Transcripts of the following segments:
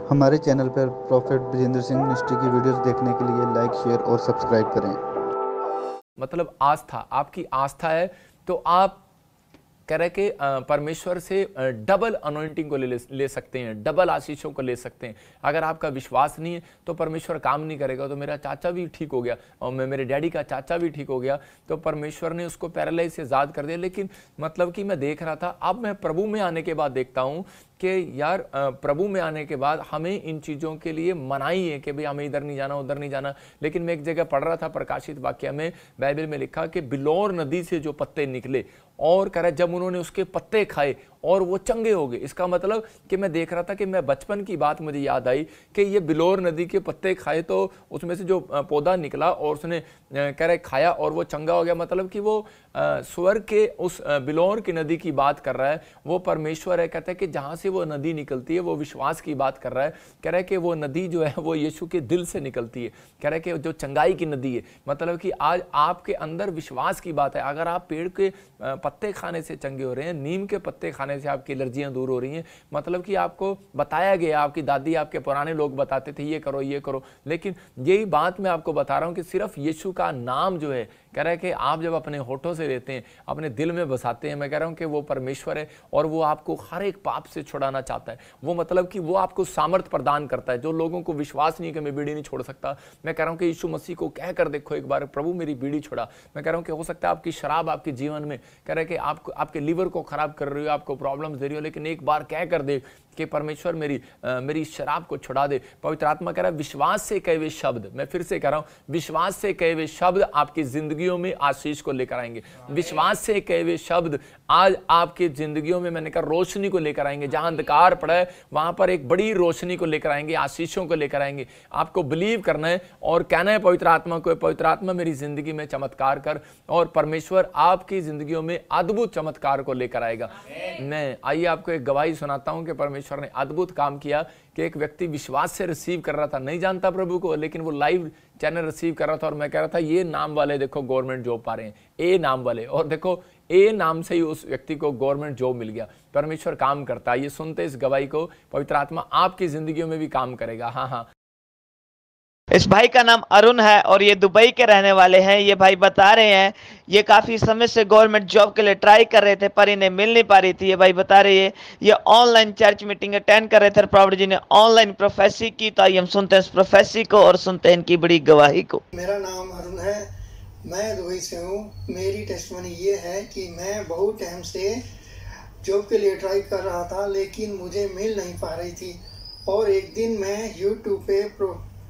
हमारे चैनल पर prophet Brajendra Singh ministry की वीडियोस देखने के लिए लाइक, शेयर और सब्सक्राइब करें। मतलब आस्था, आपकी आस्था है तो आप कह रहे कि परमेश्वर से डबल अनॉइंटिंग को ले सकते हैं, डबल आशीषों को ले सकते हैं। अगर आपका विश्वास नहीं है तो परमेश्वर काम नहीं करेगा। तो मेरा चाचा भी ठीक हो गया और मेरे डैडी का चाचा भी ठीक हो गया, तो परमेश्वर ने उसको पैरालाइज से आज़ाद कर दिया। लेकिन मतलब कि मैं देख रहा था, अब मैं प्रभु में आने के बाद देखता हूँ कि यार प्रभु में आने के बाद हमें इन चीज़ों के लिए मनाही है कि भाई हमें इधर नहीं जाना, उधर नहीं जाना। लेकिन मैं एक जगह पढ़ रहा था, प्रकाशित वाक्य में बाइबल में लिखा कि बिलोर नदी से जो पत्ते निकले और कह रहा जब उन्होंने उसके पत्ते खाए और वो चंगे हो गए। इसका मतलब कि मैं देख रहा था कि मैं बचपन की बात मुझे याद आई कि ये बिलोर नदी के पत्ते खाए तो उसमें से जो पौधा निकला और उसने कह रहे खाया और वो चंगा हो गया। मतलब कि वो स्वर्ग के उस बिलोर की नदी की बात कर रहा है, वो परमेश्वर है। कहता है कि जहाँ से वो नदी निकलती है वो विश्वास की बात कर रहा है। कह रहा है कि वो नदी जो है वो यीशु के दिल से निकलती है। कह रहा है कि जो चंगाई की नदी है, मतलब कि आज आपके अंदर विश्वास की बात है। अगर आप पेड़ के पत्ते खाने से चंगे हो रहे हैं, नीम के पत्ते खाने से आपकी एलर्जियां दूर हो रही हैं, मतलब कि आपको बताया गया, आपकी दादी आपके पुराने लोग बताते थे ये करो ये करो। लेकिन यही बात मैं आपको बता रहा हूं कि सिर्फ यीशु का नाम जो है, कह रहा है कि आप जब अपने होठों से लेते हैं, अपने दिल में बसाते हैं, मैं कह रहा हूं कि वो परमेश्वर है और वो आपको हर एक पाप से छुड़ाना चाहता है। वो मतलब कि वो आपको सामर्थ प्रदान करता है। जो लोगों को विश्वास नहीं कि मैं बीड़ी नहीं छोड़ सकता, मैं कह रहा हूं कि यीशु मसीह को कह कर देखो एक बार, प्रभु मेरी बीड़ी छोड़ा। मैं कह रहा हूं कि हो सकता है आपकी शराब आपके जीवन में कह रहा है कि आपको आपके लीवर को खराब कर रही हो, आपको प्रॉब्लम्स दे रही हो, लेकिन एक बार कह कर दे कि परमेश्वर मेरी शराब को छुड़ा दे। पवित्र आत्मा कह रहा है विश्वास से कहे हुए शब्द, मैं फिर से कह रहा हूं, विश्वास से कहे हुए शब्द आपकी जिंदगियों में आशीष को लेकर आएंगे। विश्वास से कहे हुए शब्द आज आपकी जिंदगियों में, मैंने कहा, रोशनी को लेकर आएंगे। जहां अंधकार पड़ा है वहां पर एक बड़ी रोशनी को लेकर आएंगे, आशीषों को लेकर आएंगे। आपको बिलीव करना है और कहना है पवित्र आत्मा को, पवित्र आत्मा मेरी जिंदगी में चमत्कार कर, और परमेश्वर आपकी जिंदगियों में अद्भुत चमत्कार को लेकर आएगा। मैं आइए आपको एक गवाही सुनाता हूं कि परमेश्वर ने अद्भुत काम किया कि एक व्यक्ति विश्वास से रिसीव कर रहा था, नहीं जानता प्रभु को, लेकिन वो लाइव चैनल रिसीव कर रहा था और मैं कह रहा था ये नाम वाले देखो गवर्नमेंट जॉब पा रहे हैं, ए नाम वाले, और देखो ए नाम से ही उस व्यक्ति को गवर्नमेंट जॉब मिल गया। परमेश्वर काम करता है। ये सुनते इस गवाही को, पवित्र आत्मा आपकी जिंदगियों में भी काम करेगा। हाँ हाँ, इस भाई का नाम अरुण है और ये दुबई के रहने वाले हैं। ये भाई बता रहे हैं ये काफी समय से गवर्नमेंट जॉब के लिए ट्राई कर रहे थे पर इन्हें मिल नहीं पा रही थी। ये भाई बता रहे हैं ये ऑनलाइन चर्च मीटिंग अटेंड कर रहे थे, प्रॉफेट जी ने ऑनलाइन प्रोफेसी की। तो आइए हम सुनते हैं इस प्रोफेसी को और सुनते हैं इनकी बड़ी गवाही को। मेरा नाम अरुण है, मैं दुबई से हूँ। मेरी टेस्टमनी ये है कि मैं बहुत टाइम से जॉब के लिए ट्राई कर रहा था लेकिन मुझे मिल नहीं पा रही थी। और एक दिन मैं यूट्यूब पे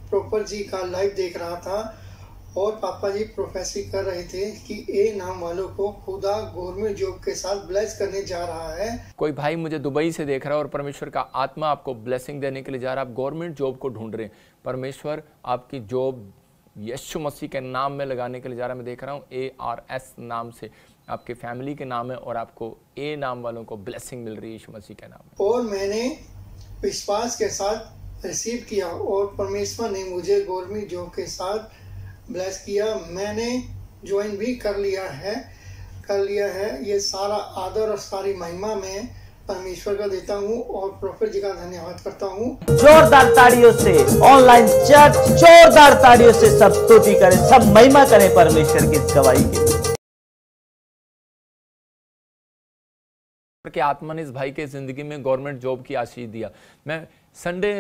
प्रॉपर जी का लाइव देख रहा था और पापा जी प्रोफेसी कर रहे थे कि ए नाम वालों को खुदा गवर्नमेंट जॉब के साथ ब्लेस करने जा रहा है। कोई भाई मुझे दुबई से देख रहा है और परमेश्वर का आत्मा आपको ब्लेसिंग देने के लिए जा रहा है। आप गवर्नमेंट जॉब को ढूंढ रहे हैं, परमेश्वर आपकी जॉब यीशु मसीह के नाम में लगाने के लिए जा रहा है। मैं देख रहा हूँ ARS नाम से आपके फैमिली के नाम है और आपको ए नाम वालों को ब्लेसिंग मिल रही है यीशु मसीह के नाम में। और मैंने विश्वास के साथ रिसीव किया और परमेश्वर ने मुझे गवर्नमेंट जॉब के साथ ब्लेस किया। मैंने ज्वाइन भी कर लिया है। ये सारा आदर और सारी महिमा मैं परमेश्वर का देता हूँ और प्रॉफेट जी का धन्यवाद करता हूँ। जोरदार ताड़ियों से ऑनलाइन चर्च, जोरदार ताड़ियों से सब स्तुति करें, सब महिमा करें परमेश्वर की इस गवाही के आत्मा ने इस भाई के जिंदगी में गवर्नमेंट जॉब की आशीष दिया। मैं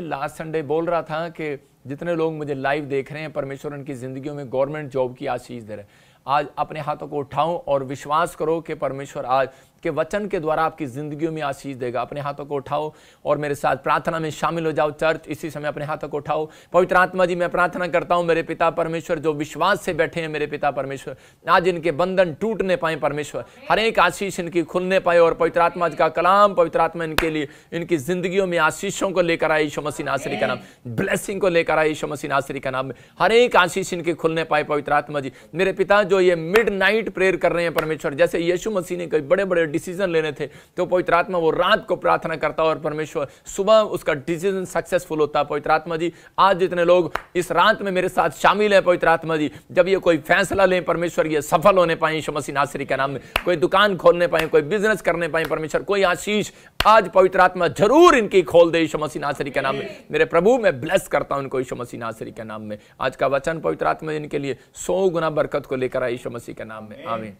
लास्ट संडे बोल रहा था कि जितने लोग मुझे लाइव देख रहे हैं, परमेश्वर उनकी जिंदगियों में गवर्नमेंट जॉब की आशीष दे रहे हैं। आज अपने हाथों को उठाओ और विश्वास करो कि परमेश्वर आज के वचन के द्वारा आपकी जिंदगियों में आशीष देगा। अपने हाथों को उठाओ और मेरे साथ प्रार्थना में शामिल हो जाओ। चर्च इसी समय अपने हाथों को उठाओ। पवित्र आत्मा जी, मैं प्रार्थना करता हूं मेरे पिता परमेश्वर, जो विश्वास से बैठे हैं मेरे पिता परमेश्वर, आज इनके बंधन टूटने पाए परमेश्वर, हर एक आशीष इनकी खुलने पाए और पवित्र आत्मा जी का कलाम, पवित्र आत्मा इनके लिए इनकी जिंदगियों में आशीषों को लेकर आए यीशु मसीह नासरी का नाम, ब्लेसिंग को लेकर आए यीशु मसीह नासरी का नाम में, हर एक आशीष इनके खुलने पाए पवित्र आत्मा जी। मेरे पिता जो ये मिडनाइट प्रेयर कर रहे हैं परमेश्वर, जैसे यीशु मसीह ने कई बड़े बड़े डिसीजन लेने थे तो पवित्र आत्मा वो रात को प्रार्थना करता और परमेश्वर सुबह उसका डिसीजन सक्सेसफुल होता। पवित्र आत्मा जी आज जितने लोग इस रात में मेरे साथ शामिल है पवित्र आत्मा जी, जब ये कोई फैसला लें परमेश्वर ये सफल होने पाए यीशु मसीह नासरी के नाम में, कोई दुकान खोलने पाए, कोई बिजनेस करने पाए परमेश्वर, कोई आशीष आज पवित्र आत्मा जरूर इनकी खोल दे यीशु मसीह नासरी के नाम में। मेरे प्रभु मैं ब्लेस करता हूं इनको यीशु मसीह नासरी के नाम में। आज का वचन पवित्र आत्मा इनके लिए 100 गुना बरकत को लेकर आए यीशु मसीह के नाम में, आमीन।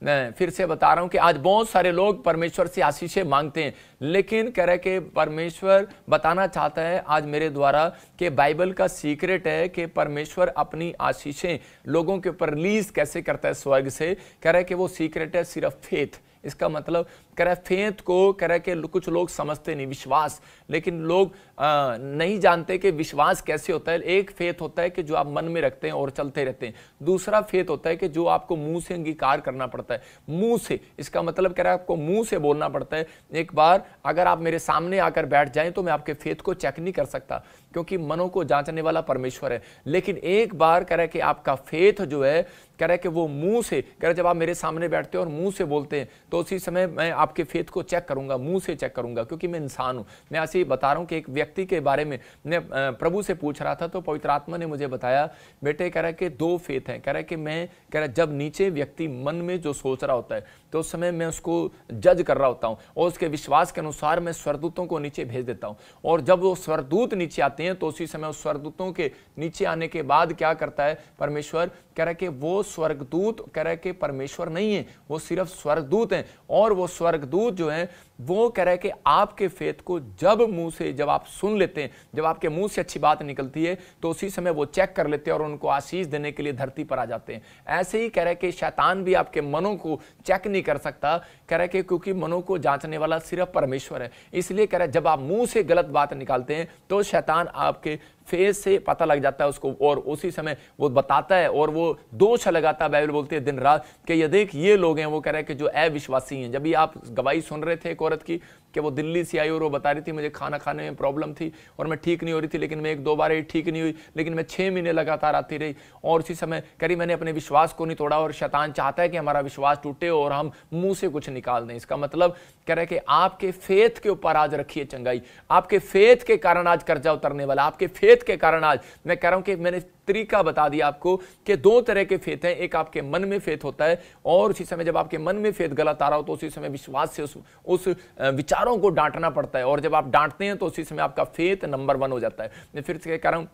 मैं फिर से बता रहा हूं कि आज बहुत सारे लोग परमेश्वर से आशीषें मांगते हैं, लेकिन कह रहे कि परमेश्वर बताना चाहता है आज मेरे द्वारा कि बाइबल का सीक्रेट है कि परमेश्वर अपनी आशीषें लोगों के ऊपर रिलीज कैसे करता है स्वर्ग से। कह रहे कि वो सीक्रेट है सिर्फ फेथ। इसका मतलब कह रहा है फेथ को कह रहा है कि कुछ लोग समझते नहीं, विश्वास, लेकिन लोग नहीं जानते कि विश्वास कैसे होता है। एक फेथ होता है कि जो आप मन में रखते हैं और चलते रहते हैं, दूसरा फेथ होता है कि जो आपको मुंह से अंगीकार करना पड़ता है, मुंह से। इसका मतलब कह रहा है आपको मुंह से बोलना पड़ता है। एक बार अगर आप मेरे सामने आकर बैठ जाएं तो मैं आपके फेथ को चेक नहीं कर सकता क्योंकि मनों को जांचने वाला परमेश्वर है। लेकिन एक बार कह रहा है कि आपका फेथ जो है कह रहा है कि वो मुंह से, कह रहा है जब आप मेरे सामने बैठते हो और मुंह से बोलते हैं तो उसी समय मैं आपके फेथ को चेक करूंगा, मुंह से चेक करूंगा, क्योंकि मैं इंसान हूं। मैं ऐसे ही बता रहा हूं कि एक व्यक्ति के बारे में मैं प्रभु से पूछ रहा था तो पवित्र आत्मा ने मुझे बताया, बेटे कह रहा है कि 2 फेथ हैं। कह रहा है कि मैं कह रहा है जब नीचे व्यक्ति मन में जो सोच रहा होता है तो उस समय मैं उसको जज कर रहा होता हूं और उसके विश्वास के अनुसार मैं स्वर्गदूतों को नीचे भेज देता हूं, और जब वो स्वर्गदूत नीचे आते हैं तो उसी समय उस स्वर्गदूतों के नीचे आने के बाद क्या करता है परमेश्वर, कह रहा है कि वो स्वर्गदूत कह रहा है कि परमेश्वर नहीं है, वो सिर्फ स्वर्गदूत हैं। और वो स्वर्गदूत जो है वो कह रहा है कि आपके फेथ को जब मुंह से, जब आप सुन लेते हैं, जब आपके मुंह से अच्छी बात निकलती है तो उसी समय वो चेक कर लेते हैं और उनको आशीष देने के लिए धरती पर आ जाते हैं। ऐसे ही कह रहा है कि शैतान भी आपके मनों को चेक नहीं कर सकता, कह रहा है कि क्योंकि मनों को जांचने वाला सिर्फ परमेश्वर है। इसलिए कह रहा है जब आप मुंह से गलत बात निकालते हैं तो शैतान आपके फेस से पता लग जाता है उसको और उसी समय वो बताता है और वो दोष लगाता है। बाइबल बोलती है दिन रात कि ये देख ये लोग हैं, वो कह रहे हैं कि जो अविश्वासी हैं। जब भी आप गवाही सुन रहे थे एक औरत की कि वो दिल्ली से आई और वो बता रही थी मुझे खाना खाने में प्रॉब्लम थी और मैं ठीक नहीं हो रही थी, लेकिन मैं 1-2 बार ठीक नहीं हुई, लेकिन मैं 6 महीने लगातार आती रही और उसी समय करी मैंने अपने विश्वास को नहीं तोड़ा। और शैतान चाहता है कि हमारा विश्वास टूटे और हम मुंह से कुछ निकाल दें। इसका मतलब कह रहे हैं कि आपके फेथ के ऊपर आज रखिए चंगाई, आपके फेथ के कारण आज कर्जा उतरने वाला, आपके फेथ के कारण आज मैं कह रहा हूं कि मैंने तरीका बता दिया आपको कि 2 तरह के फेथ हैं। एक आपके मन में फेथ होता है और उसी समय जब आपके मन में फेथ गलत आ रहा हो तो उसी समय विश्वास से उस विचारों को डांटना पड़ता है, और जब आप डांटते हैं तो उसी समय आपका फेथ नंबर 1 हो जाता है। मैं फिर से कह रहा हूं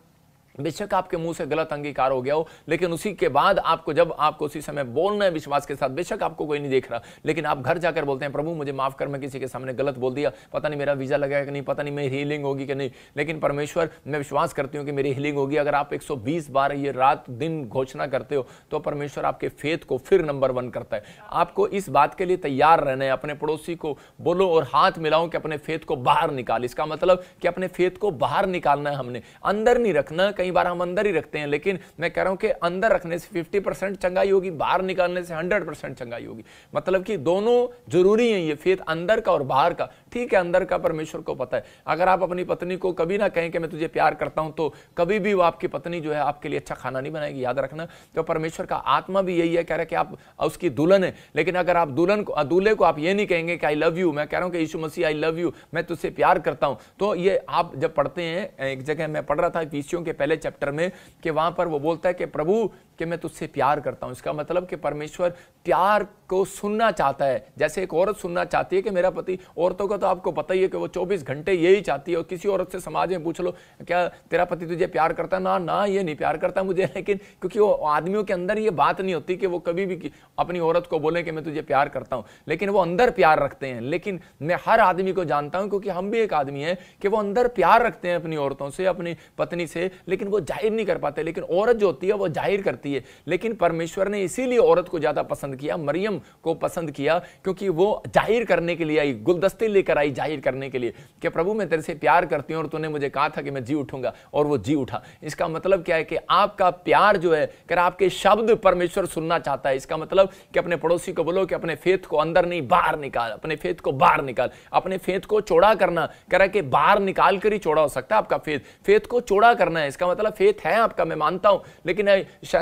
बेशक आपके मुंह से गलत अंगीकार हो गया हो, लेकिन उसी के बाद आपको जब आपको उसी समय बोलना है विश्वास के साथ, बेशक आपको कोई नहीं देख रहा, लेकिन आप घर जाकर बोलते हैं प्रभु मुझे माफ कर, मैं किसी के सामने गलत बोल दिया, पता नहीं मेरा वीजा लगेगा कि नहीं, पता नहीं मेरी हीलिंग होगी कि नहीं, लेकिन परमेश्वर मैं विश्वास करती हूँ कि मेरी हीलिंग होगी। अगर आप 120 बार ये रात दिन घोषणा करते हो तो परमेश्वर आपके फेथ को फिर नंबर 1 करता है। आपको इस बात के लिए तैयार रहना है। अपने पड़ोसी को बोलो और हाथ मिलाओ कि अपने फेथ को बाहर निकाल। इसका मतलब कि अपने फेथ को बाहर निकालना है, हमने अंदर नहीं रखना। कई बार हम अंदर ही रखते हैं, लेकिन मैं कह रहा हूं कि अंदर रखने से 50% चंगाई होगी, बाहर निकालने से 100% चंगाई होगी। मतलब कि दोनों जरूरी हैं, ये फेथ अंदर का और बाहर का। ठीक है, अंदर का परमेश्वर को पता है। अगर आप अपनी पत्नी को कभी ना कहें कि मैं तुझे प्यार करता हूं तो कभी भी वो आपकी पत्नी जो है आपके लिए अच्छा खाना नहीं बनाएगी, याद रखना। तो परमेश्वर का आत्मा भी यही है, कह रहा है कि आप उसकी दुल्हन है, लेकिन अगर आप दूल्हे को आप ये नहीं कहेंगे कि आई लव यू, मैं कह रहा हूं कि यीशु मसीह आई लव यू, मैं तुझसे प्यार करता हूं, तो ये आप जब पढ़ते हैं, एक जगह मैं पढ़ रहा था इफिसियों के पहले चैप्टर में कि वहां पर वो बोलता है कि प्रभु कि मैं तुझसे प्यार करता हूं। इसका मतलब कि परमेश्वर प्यार को सुनना चाहता है, जैसे एक औरत सुनना चाहती है कि मेरा पति, औरतों का तो आपको पता ही है कि वो 24 घंटे यही चाहती है। और किसी औरत से समाज में पूछ लो क्या तेरा पति तुझे प्यार करता है, ना ना ये नहीं प्यार करता मुझे, लेकिन क्योंकि वो आदमियों के अंदर ये बात नहीं होती कि वो कभी भी अपनी औरत को बोले कि मैं तुझे प्यार करता हूं, लेकिन वो अंदर प्यार रखते हैं। लेकिन मैं हर आदमी को जानता हूं, क्योंकि हम भी एक आदमी है, कि वो अंदर प्यार रखते हैं अपनी औरतों से, अपनी पत्नी से, लेकिन वो जाहिर नहीं कर पाते। लेकिन औरत जो होती है वो जाहिर करती है। लेकिन परमेश्वर ने इसीलिए औरत को ज्यादा पसंद किया, मरियम को पसंद किया, क्योंकि वो जाहिर करने के लिए आई, गुलदस्ते लेकर आई जाहिर करने के लिए कि प्रभु मैं तेरे से प्यार करती हूं और तूने मुझे कहा था कि मैं जी उठूंगा, और वो जी उठा। इसका मतलब क्या है कि आपका प्यार जो है, कि आपके शब्द परमेश्वर सुनना चाहता है। इसका मतलब कि अपने पड़ोसी को बोलो कि अपने फेथ को अंदर नहीं बाहर निकाल, अपने फेथ को बाहर निकाल, अपने फेथ को चौड़ा करना। कह रहा है कि बाहर निकाल कर ही चौड़ा हो सकता है आपका फेथ, फेथ को चौड़ा करना है। इसका मतलब फेथ है आपका, मैं मानता हूं, लेकिन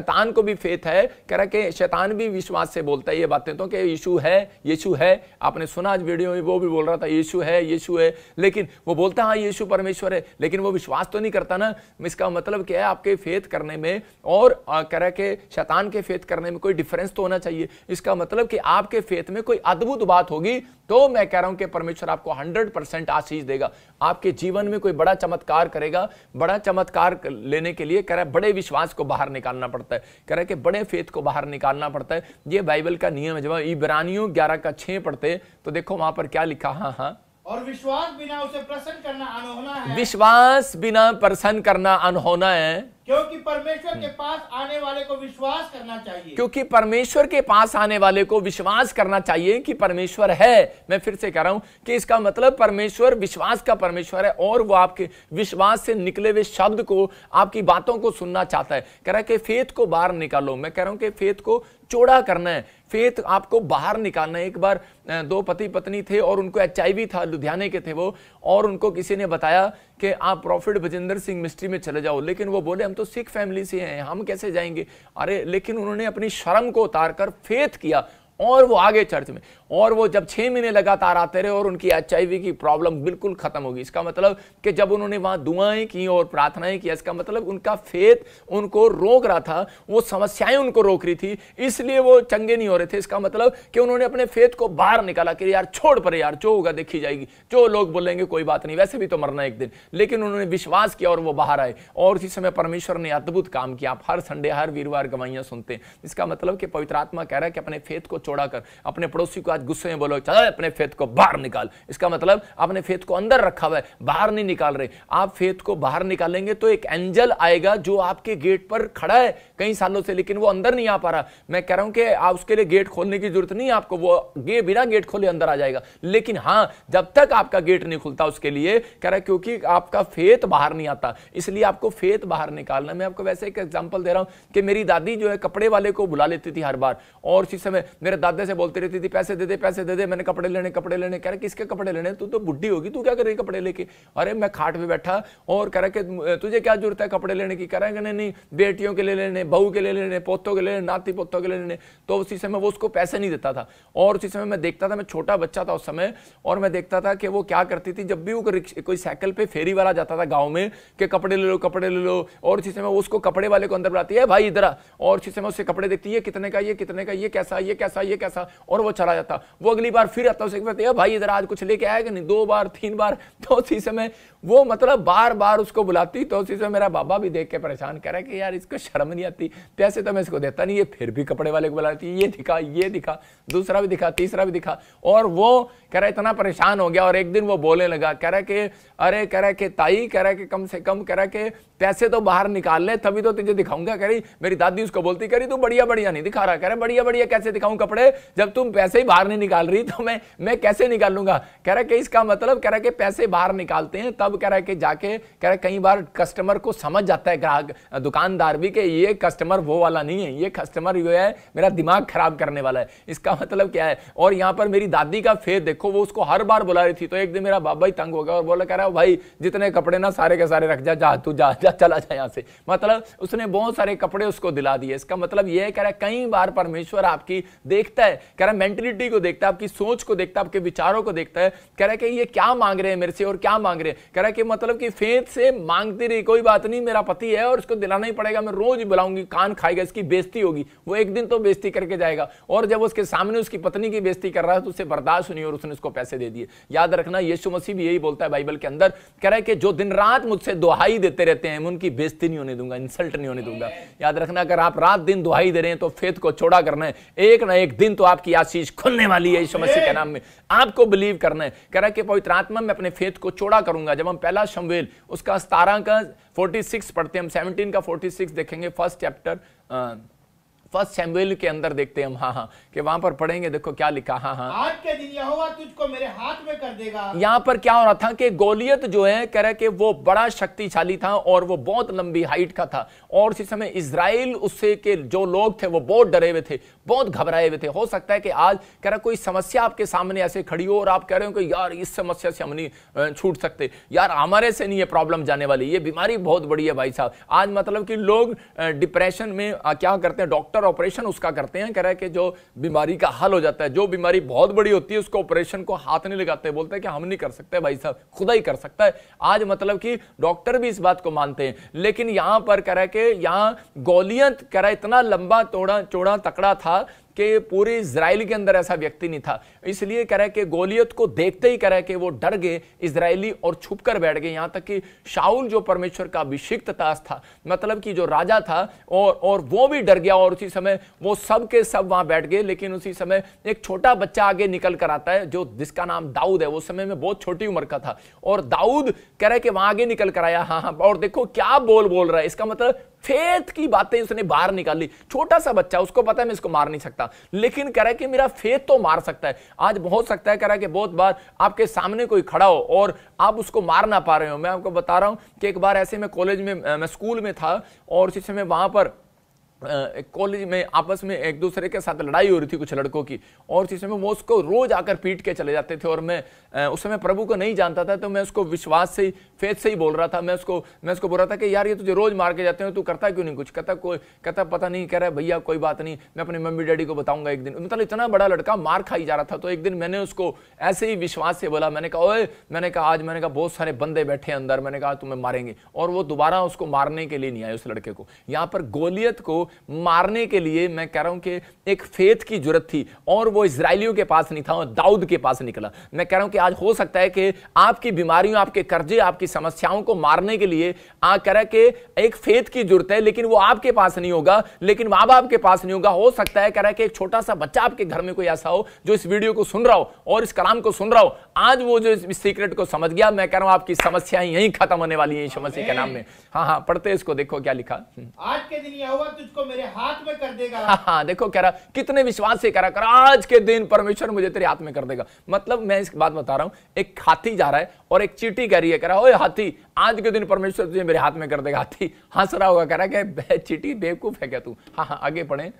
शैतान को भी फेथ है, कह रहा कि शैतान भी विश्वास से बोलता है ये बातें, तो कि यीशु है। आपने सुना आज वीडियो में, वो भी बोल रहा था यीशु है, लेकिन वो बोलता हाँ यीशु परमेश्वर है, लेकिन वो विश्वास तो नहीं करता ना। इसका मतलब क्या है, आपके फेथ करने में और कह रहा कि शैतान के फेथ करने में कोई डिफरेंस तो होना चाहिए। इसका मतलब कि आपके फेथ में कोई अद्भुत बात होगी तो मैं कह रहा हूं कि परमेश्वर आपको 100% आशीष देगा, आपके जीवन में कोई बड़ा चमत्कार करेगा। बड़ा चमत्कार लेने के लिए कह रहा है बड़े विश्वास को बाहर निकालना पड़ता है, कह रहा है कि बड़े फेथ को बाहर निकालना पड़ता है। ये बाइबल का नियम है। जब इब्रानियों 11:6 पढ़ते तो देखो वहां पर क्या लिखा, हाँ, और विश्वास बिना उसे प्रसन्न करना अनहोना है। विश्वास बिना प्रसन्न करना अनहोना है, क्योंकि परमेश्वर के पास आने वाले को विश्वास करना चाहिए। क्योंकि परमेश्वर के पास आने वाले को विश्वास करना चाहिए कि परमेश्वर है। मैं फिर से कह रहा हूं कि इसका मतलब परमेश्वर विश्वास का परमेश्वर है और वो आपके विश्वास से निकले हुए शब्द को, आपकी बातों को सुनना चाहता है। कह रहा है कि फेथ को बाहर निकालो। मैं कह रहा हूं कि फेथ को चौड़ा करना है, फेथ आपको बाहर निकालना है। एक बार 2 पति पत्नी थे और उनको HIV था, लुधियाने के थे वो, और उनको किसी ने बताया कि आप प्रॉफिट भजिंदर सिंह मिनिस्ट्री में चले जाओ, लेकिन वो बोले हम तो सिख फैमिली से हैं, हम कैसे जाएंगे। अरे लेकिन उन्होंने अपनी शर्म को उतारकर फेथ किया और वो आगे चर्च में, और वो जब 6 महीने लगातार आते रहे और उनकी HIV की प्रॉब्लम बिल्कुल खत्म होगी। इसका मतलब कि जब उन्होंने वहां दुआएं की और प्रार्थनाएं की, इसका मतलब उनका फेथ उनको रोक रहा था, वो समस्याएं उनको रोक रही थी, इसलिए वो चंगे नहीं हो रहे थे। इसका मतलब कि उन्होंने अपने फेथ को बाहर निकाला कि यार छोड़ परे, यार जो होगा देखी जाएगी, जो लोग बोलेंगे कोई बात नहीं, वैसे भी तो मरना एक दिन। लेकिन उन्होंने विश्वास किया और वो बाहर आए, और उसी समय परमेश्वर ने अद्भुत काम किया। आप हर संडे हर वीरवार गवाहियां सुनते हैं। इसका मतलब कि पवित्र आत्मा कह रहा है कि अपने फेथ को चौड़ा कर। अपने पड़ोसी को आज गुस्से में बोलो चल अपने फेथ को बाहर निकाल। इसका मतलब अपने फेथ को अंदर रखा हुआ है, बाहर नहीं निकाल रहे। आप फेथ को बाहर निकालेंगे तो एक एंजल आएगा जो आपके गेट पर खड़ा है कई सालों से, लेकिन वो अंदर नहीं आ पा रहा। मैं कह रहा हूं कि आप उसके लिए गेट खोलने की जरूरत नहीं है आपको, वो बिना गेट खोले अंदर आ जाएगा। लेकिन हाँ, जब तक आपका गेट नहीं खुलता उसके लिए कह रहा है, क्योंकि आपका फेथ बाहर नहीं आता, इसलिए आपको फेथ बाहर निकालना। मैं आपको वैसे एक एग्जांपल दे रहा हूं कि मेरी दादी जो है कपड़े वाले को बुला लेती थी हर बार, और उसी समय मेरे दादे से बोलती रहती थी पैसे दे दे, मैंने कपड़े लेने। कह रहे किसके कपड़े लेने, तू तो बुढ़ी होगी, तू क्या कर रही कपड़े लेके। अरे मैं खाट पे बैठा और कह रहा कि तुझे क्या जरूरत है कपड़े लेने की। कह रहा है नहीं, बेटियों के ले लेने, बहू के ले लेने, पोतों के ले लेने, नाती पोतों के ले लेने। तो उसी समय वो उसको पैसे नहीं देता था, और उसी समय मैं देखता था, मैं छोटा बच्चा था उस समय, और मैं देखता था कि वो क्या करती थी, जब भी वो कोई साइकिल पे फेरी वाला जाता था गाँव में कि कपड़े ले लो, और उसी समय उसको कपड़े वाले को अंदर बुलाती है भाई इधर, और उसी समय उससे कपड़े देखती है कितने का, ये कैसा, और वो चला जाता। वो अगली बार फिर आता है भाई इधर आज कुछ लेके आया कि नहीं, 2 बार 3 बार। तो उसी समय वो मतलब बार बार उसको बुलाती। तो उसी समय मेरा बाबा भी देख के परेशान कर रहा है कि यार इसको शर्म नहीं आती, पैसे तो मैं इसको देता नहीं, ये फिर भी कपड़े वाले को बुलाती, ये दिखा, दूसरा भी दिखा, तीसरा भी दिखा। और वो कह रहा इतना परेशान हो गया, और एक दिन वो बोलने लगा, कह रहा कि ताई, कह रहा कि कम से कम, कह रहा कि पैसे तो बाहर निकाल ले तभी तो तुझे दिखाऊंगा। कह रही मेरी दादी उसको बोलती, कह रही तू बढ़िया नहीं दिखा रहा। कह रहा बढ़िया कैसे दिखाऊं कपड़े, जब तुम पैसे ही बाहर नहीं निकाल रही तो मैं कैसे निकालूंगा। कह रहा कि इसका मतलब, कह रहा कि पैसे बाहर निकालते हैं तब, कह रहा कि जाके, कह रहा कई बार कस्टमर को समझ जाता है, ग्राहक दुकानदार भी, कि ये कस्टमर वो वाला नहीं है, ये कस्टमर जो है मेरा दिमाग खराब करने वाला है। इसका मतलब क्या है। और यहाँ पर मेरी दादी का फेथ देखो, वो उसको हर बार बुला रही थी। तो एक दिन मेरा बाबा ही तंग हो गया और बोला, कह रहा भाई जितने कपड़े ना सारे के सारे रख जा, तू जा चला जा यहाँ से। मतलब उसने बहुत सारे कपड़े उसको दिला दिए। इसका मतलब यह है, कह रहा कई बार परमेश्वर आपकी देखता है, कह रहा मेंटलिटी को देखता है, आपकी सोच को देखता है, आपके विचारों को देखता है। कह रहा है कि ये क्या मांग रहे हैं मेरे से और क्या मांग रहे हैं। कह रहा है कि मतलब कि फेथ से मांगती रही, कोई बात नहीं, मेरा पति है और उसको दिलाना ही पड़ेगा, मैं रोज बुलाऊंगी, कान खाएगा, इसकी बेइज्जती होगी। वो एक दिन तो बेइज्जती करके जाएगा, और जब उसके सामने उसकी पत्नी की बेइज्जती कर रहा है तो उसे बर्दाश्त नहीं, और उसने उसको पैसे दे दिए। याद रखना, यीशु मसीह भी यही बोलता है बाइबल के अंदर, कह रहा है कि जो दिन रात मुझसे दुहाई देते रहते हैं मैं उनकी बेइज्जती नहीं होने दूंगा, इंसल्ट नहीं होने दूंगा। याद रखना, अगर आप रात दिन दुहाई दे रहे हैं तो फेथ को चौड़ा करना है, एक ना एक दिन तो आपकी आशीष खुलने वाली है यीशु मसीह के नाम में, आपको बिलीव करना है। कह रहा है कि पवित्र आत्मा में अपने फेथ को चौड़ा करूंगा। जब हम पहला शमूएल उसका 17 का 46 पढ़ते हैं, हम 17 का 46 देखेंगे, फर्स्ट चैप्टर फर्स्ट शैमुएल के अंदर देखते हैं हम, हाँ कि वहां पर पढ़ेंगे, देखो क्या लिखा, हाँ आज के दिन यहोवा तुझको मेरे हाथ में कर देगा। यहां पर क्या हो रहा था कि गोलियत जो है कह रहा कि वो बड़ा शक्तिशाली था और वो बहुत लंबी हाइट का था, और उसी समय इजराइल उससे के जो लोग थे वो बहुत डरे हुए थे, बहुत घबराए हुए थे। हो सकता है कि आज कह रहा कोई समस्या आपके सामने ऐसे खड़ी हो और आप कह रहे हो कि यार इस समस्या से हम नहीं छूट सकते, यार हमारे से नहीं ये प्रॉब्लम जाने वाली, ये बीमारी बहुत बड़ी है भाई साहब। आज मतलब कि लोग डिप्रेशन में क्या करते हैं, डॉक्टर ऑपरेशन उसका करते हैं, कह रहा है कि जो बीमारी का हल हो जाता है, जो बीमारी बहुत बड़ी होती है उसको ऑपरेशन को हाथ नहीं लगाते, बोलते हैं कि हम नहीं कर सकते भाई साहब, खुदा ही कर सकता है। आज मतलब कि डॉक्टर भी इस बात को मानते हैं, लेकिन यहां पर कह रहा है कि यहां गोलियत कह रहा है इतना लंबा चौड़ा तकड़ा था कि पूरे इजराइल के अंदर ऐसा व्यक्ति नहीं था। इसलिए कह रहा है कि गोलियत को देखते ही कह रहा है कि वो डर गए इजरायली और छुप कर बैठ गए। यहां तक कि शाऊल जो परमेश्वर का अभिषिक्त दास था, मतलब कि जो राजा था, और वो भी डर गया, और उसी समय वो सब के सब वहां बैठ गए। लेकिन उसी समय एक छोटा बच्चा आगे निकल कर आता है जो जिसका नाम दाऊद है, वो समय में बहुत छोटी उम्र का था, और दाऊद कह रहा है कि वहां आगे निकल कर आया, हाँ, और देखो क्या बोल रहा है, इसका मतलब फेथ की बातें उसने बाहर निकाली। छोटा सा बच्चा, उसको पता है मैं इसको मार नहीं सकता, लेकिन कह रहा है कि मेरा फेथ तो मार सकता है। आज बहुत सकता है कह रहा है कि बहुत बार आपके सामने कोई खड़ा हो और आप उसको मार ना पा रहे हो। मैं आपको बता रहा हूं कि एक बार ऐसे मैं कॉलेज में, मैं स्कूल में था, और उसी समय वहां पर कॉलेज में आपस में एक दूसरे के साथ लड़ाई हो रही थी कुछ लड़कों की, और उसी समय वो उसको रोज आकर पीट के चले जाते थे। और मैं उस समय प्रभु को नहीं जानता था, तो मैं उसको विश्वास से ही, फेथ से ही बोल रहा था। मैं उसको बोल रहा था कि यार ये तुझे रोज मार के जाते हो, तू करता क्यों नहीं कुछ? कहता पता नहीं, कह रहा है भैया कोई बात नहीं, मैं अपने मम्मी डैडी को बताऊंगा एक दिन। मतलब इतना बड़ा लड़का मार खाई जा रहा था। तो एक दिन मैंने उसको ऐसे ही विश्वास से बोला, मैंने कहा ओए, मैंने कहा बहुत सारे बंदे बैठे अंदर, मैंने कहा तुम्हें मारेंगे। और वो दोबारा उसको मारने के लिए नहीं आए उस लड़के को। यहां पर गोलियत को मारने के लिए मैं कह रहा हूं कि एक फेथ की जरूरत थी, और वो इजराइलियों के पास नहीं था, और दाऊद के पास निकला। मैं कह रहा हूं कि आज हो सकता है कि आपकी बीमारियों, आपके कर्जे, आपकी समस्याओं को मारने के लिए कह रहा है कि एक फेथ की जरूरत है, लेकिन वो आपके पास नहीं होगा, लेकिन मां बाप के पास नहीं होगा। हो सकता है कह रहा है कि एक छोटा सा बच्चा आपके घर में कोई ऐसा हो जो इस वीडियो को सुन रहा हो और इस कलाम को सुन रहा हो, आज वो जो इस सीक्रेट को समझ गया। मैं कह रहा हूं आपकी समस्याएं यहीं खत्म होने वाली है यीशु मसीह के नाम में। हाँ, पढ़ते इसको, देखो क्या लिखा। आज के दिन यहोवा तुझको मेरे हाथ में कर देगा। हाँ, देखो कह रहा कितने विश्वास से कह रहा आज के दिन परमेश्वर मुझे तेरे हाथ में कर देगा। मतलब मैं इस बात बता रहा हूं, एक हाथी जा रहा है और एक चींटी कह रही है, कह रहा ओए हाथी, आज के दिन परमेश्वर तुझे मेरे हाथ में कर देगा। हाथी हंस रहा होगा, कह रहा कि चींटी बेवकूफ है क्या तू? हाँ, आगे पढ़े।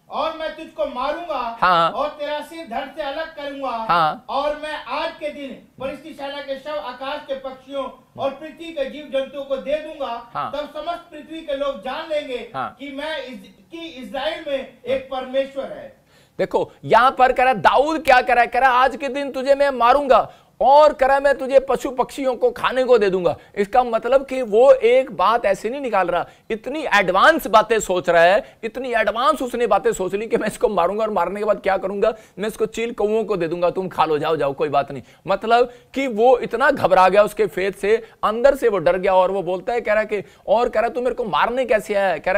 और मैं तुझको मारूंगा, हाँ, और तेरा सिर धड़ से अलग करूंगा, हाँ, और मैं आज के दिन फलिस्ती सेना के शव आकाश के पक्षियों और पृथ्वी के जीव जंतुओं को दे दूंगा। हाँ, तब समस्त पृथ्वी के लोग जान लेंगे हाँ, कि इस्राएल में एक परमेश्वर है। देखो यहां पर कह रहा दाऊद क्या कह रहा है, आज के दिन तुझे मैं मारूंगा और करा मैं तुझे पशु पक्षियों को खाने को दे दूंगा। इसका मतलब कि वो एक बात ऐसे नहीं निकाल रहा, इतनी एडवांस बातें सोच रहा है, इतनी एडवांस उसने बातें सोच ली कि मैं इसको मारूंगा और मारने के बाद क्या करूंगा, मैं इसको चील कौओं को दे दूंगा, तुम खा लो, जाओ कोई बात नहीं। मतलब कि वो इतना घबरा गया उसके फेथ से, अंदर से वो डर गया, और वो बोलता है कह रहा कि, और कह रहा तू मेरे को मारने कैसे आया? कह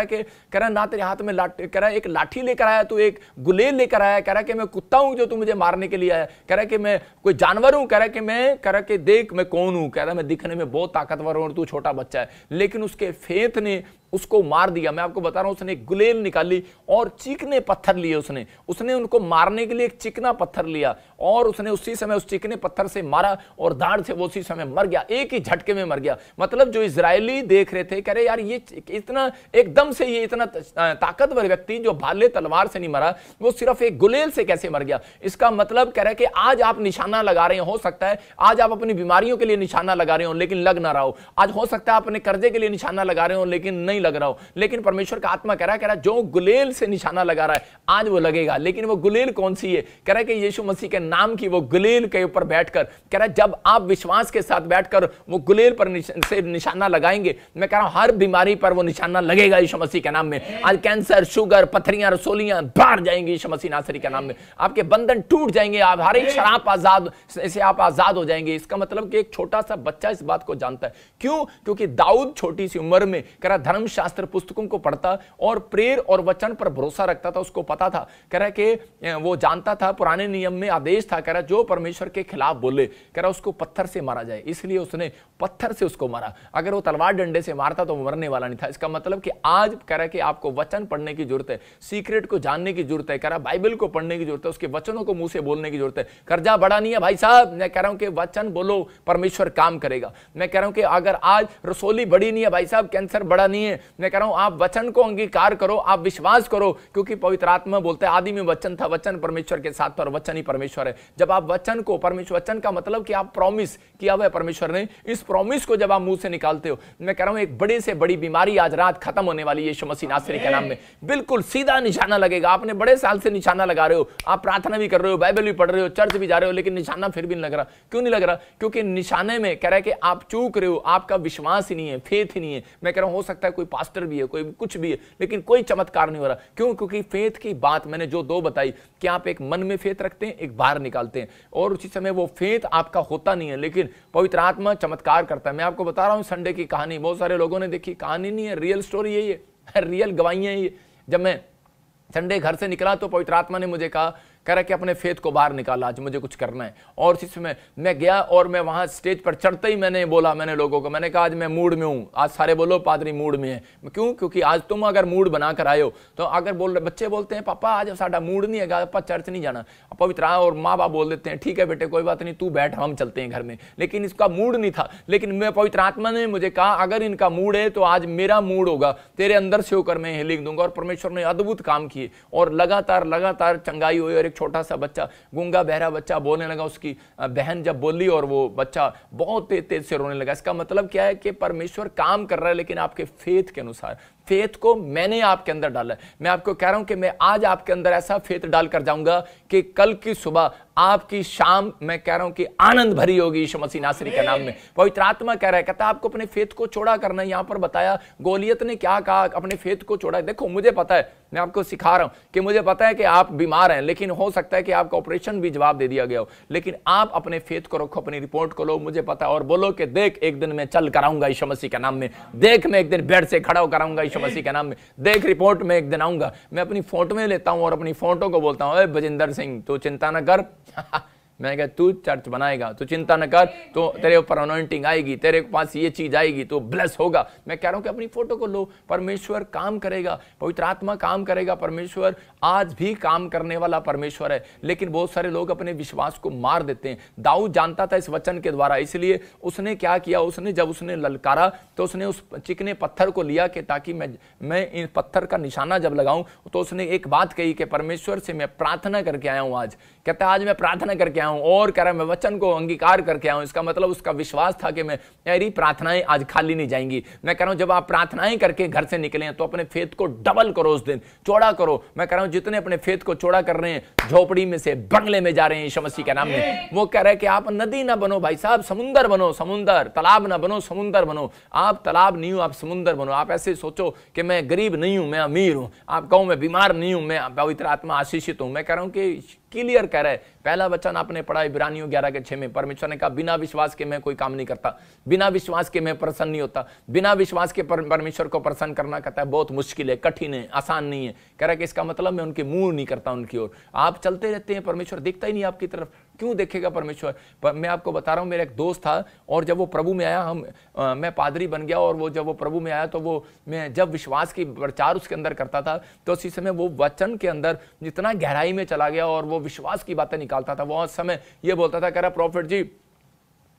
रहा ना तेरे हाथ में लाठी, कह रहा एक लाठी लेकर आया, तू एक गुलेल लेकर आया, कह रहा कि मैं कुत्ता हूं जो तू मुझे मारने के लिए आया, कह रहा कि मैं कोई जानवर हूं, कह रहा कि मैं, कह रहा कि देख मैं कौन हूं, कह रहा मैं दिखने में बहुत ताकतवर हूं और तू छोटा बच्चा है। लेकिन उसके फेथ ने उसको मार दिया। मैं आपको बता रहा हूं, उसने गुलेल निकाली और चीकने पत्थर लिए, उसने उनको मारने के लिए एक चिकना पत्थर लिया, और उसने उसी समय उस चिकने पत्थर से मारा और दाढ़ से वो उसी समय मर गया, एक ही झटके में मर गया। मतलब जो इजरायली देख रहे थे, कह रहे यार ये इतना एकदम से, ये इतना ताकतवर व्यक्ति जो भाले तलवार से नहीं मरा, वो सिर्फ एक गुलेल से कैसे मर गया? इसका मतलब कह रहे कि आज आप निशाना लगा रहे हो सकता है आज आप अपनी बीमारियों के लिए निशाना लगा रहे हो लेकिन लग ना रहा हो, आज हो सकता है अपने कर्जे के लिए निशाना लगा रहे हो लेकिन नहीं लग रहा हो, लेकिन परमेश्वर का आत्मा कह रहा है जो गुलेल से निशाना लगा रहा है आज वो लगेगा। लेकिन वो गुलेल कौन सी है? कह रहा है कि यीशु मसीह के नाम की वो गुलेल के ऊपर बैठकर, कह रहा है जब आप विश्वास के साथ बैठकर वो गुलेल पर से निशाना लगाएंगे, मैं कह रहा हूं हर बीमारी पर वो निशाना लगेगा यीशु मसीह के नाम में। आज कैंसर, शुगर, पथरियां, रसोलियां बाहर जाएंगी यीशु मसीह नासरी के नाम में। आपके बंधन टूट जाएंगे, आप हर एक शराब आजाद से आप आजाद हो जाएंगे। इसका मतलब कि एक छोटा सा बच्चा इस बात को जानता है। क्यों? क्योंकि दाऊद छोटी सी उम्र में कह रहा धर्म धर्मशास्त्र पुस्तकों को पढ़ता और प्रेयर और वचन पर भरोसा रखता था। उसको पता था, कह रहा कि वो जानता था पुराने नियम में आदेश था, कह रहा जो परमेश्वर के खिलाफ बोले, कह रहा उसको पत्थर से मारा जाए, इसलिए उसने पत्थर से उसको मारा। अगर वो तलवार डंडे से मारता तो वो मरने वाला नहीं था। इसका मतलब कि आज कह रहा कि आपको वचन पढ़ने की जरूरत है, सीक्रेट को जानने की जरूरत है, कह रहा बाइबल को पढ़ने की जरूरत है, उसके वचनों को मुंह से बोलने की जरूरत है। कर्जा बड़ा नहीं है भाई साहब, मैं कह रहा हूं कि वचन बोलो, परमेश्वर काम करेगा। मैं कह रहा हूं कि अगर आज रसोली बड़ी नहीं है भाई साहब, कैंसर बड़ा नहीं है, मैं कह रहा हूं आप वचन को अंगीकार करो, आप विश्वास करो, क्योंकि पवित्र आत्मा बोलता है आदि में वचन था, वचन परमेश्वर के साथ था और वचन ही परमेश्वर है। जब आप वचन को, परमेश्वर वचन का मतलब कि आप प्रॉमिस किया हुआ है परमेश्वर ने, इस प्रॉमिस को जब आप मुंह से निकालते हो, मैं कह रहा हूं एक बड़े से बड़ी बीमारी आज रात खत्म होने वाली है यीशु मसीह नासरी के नाम में। बिल्कुल सीधा निशाना लगेगा। आपने बड़े साल से निशाना लगा रहे हो, आप प्रार्थना भी कर रहे हो, बाइबल भी पढ़ रहे हो, चर्च भी जा रहे हो, लेकिन निशाना फिर भी नहीं लग रहा। क्यों नहीं लग रहा? क्योंकि निशाने में कह रहा है कि आप चूक रहे हो, आपका विश्वास ही नहीं है, फेथ ही नहीं है। मैं कह रहा हूं हो सकता है कोई पास्टर भी है, कोई कुछ भी है, लेकिन कोई चमत्कार नहीं हो रहा। क्यों? क्योंकि फेथ की बात मैंने जो दो बताई कि आप एक मन में फेथ रखते हैं, एक बाहर निकालते हैं, और उसी समय वो फेथ आपका होता नहीं है, लेकिन पवित्र आत्मा चमत्कार करता है। मैं आपको बता रहा हूं संडे की कहानी, बहुत सारे लोगों ने देखी, कहानी नहीं है, रियल स्टोरी यही है, रियल गवाहियां है ये। जब मैं संडे घर से निकला तो पवित्र आत्मा ने मुझे कहा, कह रहा कि अपने फेथ को बाहर निकाला, आज मुझे कुछ करना है। और इस समय मैं गया और मैं वहां स्टेज पर चढ़ते ही मैंने बोला, मैंने लोगों को, मैंने कहा आज मैं मूड में हूं। आज सारे बोलो पादरी मूड में है। क्यों? क्योंकि आज तुम अगर मूड बनाकर आए हो, तो अगर बच्चे बोलते हैं पापा आज साडा मूड नहीं है, पापा चर्च नहीं जाना, पवित्र और माँ बाप बोल देते हैं ठीक है बेटे कोई बात नहीं, तू बैठ, हम चलते हैं घर में। लेकिन इसका मूड नहीं था। लेकिन मैं पवित्र आत्मा ने मुझे कहा अगर इनका मूड है तो आज मेरा मूड होगा, तेरे अंदर से होकर मैं लिख दूंगा। और परमेश्वर ने अद्भुत काम किए और लगातार चंगाई हुई। और एक छोटा सा बच्चा, गूंगा बहरा बच्चा बोलने लगा, उसकी बहन जब बोली और वो बच्चा बहुत तेज से रोने लगा। इसका मतलब क्या है कि परमेश्वर काम कर रहा है, लेकिन आपके फेथ के अनुसार। फेथ को मैंने आपके अंदर डाला है। मैं आपको कह रहा हूं कि मैं आज आपके अंदर ऐसा फेथ डालकर जाऊंगा कि कल की सुबह आपकी शाम, मैं कह रहा हूं कि आनंद भरी होगी यीशु मसीह नासरी के नाम में। पवित्र आत्मा कह रहा है, कहता है आपको अपने फेथ को चौड़ा करना है। यहां पर बताया गोलियत ने क्या कहा, अपने फेथ को चौड़ा। देखो मुझे पता है, मैं आपको सिखा रहा हूं कि मुझे पता है कि आप बीमार हैं, लेकिन हो सकता है कि आपका ऑपरेशन भी जवाब दे दिया गया हो, लेकिन आप अपने फेथ को रखो, अपनी रिपोर्ट को लो, मुझे पता है, और बोलो कि देख एक दिन मैं चल कराऊंगा यीशु मसीह के नाम में, देख मैं एक दिन बेड से खड़ा होकर आऊंगा यीशु मसीह के नाम में, देख रिपोर्ट में एक दिन आऊंगा। मैं अपनी फोटो में लेता हूं और अपनी फोटो को बोलता हूं, बजिंदर सिंह तू चिंता न कर मैं कहा तू चर्च बनाएगा, तू चिंता न कर, तो तेरे ऊपर अनॉइंटिंग आएगी, तेरे पास ये चीज आएगी, तो ब्लेस होगा। मैं कह रहा हूं कि अपनी फोटो को लो, परमेश्वर काम करेगा, पवित्र आत्मा काम करेगा। परमेश्वर आज भी काम करने वाला परमेश्वर है, लेकिन बहुत सारे लोग अपने विश्वास को मार देते हैं। दाऊद जानता था इस वचन के द्वारा, इसलिए उसने क्या किया, उसने जब उसने ललकारा तो उसने उस चिकने पत्थर को लिया कि ताकि मैं इन पत्थर का निशाना जब लगाऊं, तो उसने एक बात कही कि परमेश्वर से मैं प्रार्थना करके आया हूं। आज कहता है आज मैं प्रार्थना करके आया हूं, और कह रहा मैं वचन को अंगीकार करके आया हूं। इसका मतलब उसका विश्वास था कि मेरी प्रार्थनाएं आज खाली नहीं जाएंगी। मैं कह रहा हूं जब आप प्रार्थनाएं करके घर से निकले तो अपने फेथ को डबल करो, उस दिन चौड़ा करो। मैं कह रहा हूं जितने अपने फेथ को चौड़ा कर रहे हैं, झोपड़ी में से बंगले में जा रहे हैं यीशु मसीह के नाम में, वो कह रहा है कि आप नदी ना बनो भाई साहब, समुंदर बनो, समुंदर। तालाब ना बनो, समुंदर बनो। आप तालाब नहीं हो, आप समुंदर बनो। आप ऐसे सोचो कि मैं गरीब नहीं हूं, मैं अमीर हूं। आप कहो मैं बीमार नहीं हूं, मैं पवित्र आत्मा आशीषित हूं। मैं कह रहा हूं कि क्लियर कह रहा है, पहला वचन आपने पढ़ा इब्रानियों 11:6 में, परमेश्वर ने कहा बिना विश्वास के मैं कोई काम नहीं करता, बिना विश्वास के मैं प्रसन्न नहीं होता। बिना विश्वास के परमेश्वर को प्रसन्न करना कहता है बहुत मुश्किल है, कठिन है, आसान नहीं है। कह रहा है कि इसका मतलब मैं उनके मुंह नहीं करता उनकी ओर। आप चलते रहते हैं, परमेश्वर दिखता ही नहीं आपकी तरफ। क्यों देखेगा परमेश्वर? पर मैं आपको बता रहा हूं, मेरा एक दोस्त था और जब वो प्रभु में आया, मैं पादरी बन गया, और वो जब वो प्रभु में आया तो मैं जब विश्वास की प्रचार उसके अंदर करता था तो उसी समय वो वचन के अंदर जितना गहराई में चला गया और वो विश्वास की बातें निकालता था। वो उस समय ये बोलता था, कह रहा प्रॉफिट जी,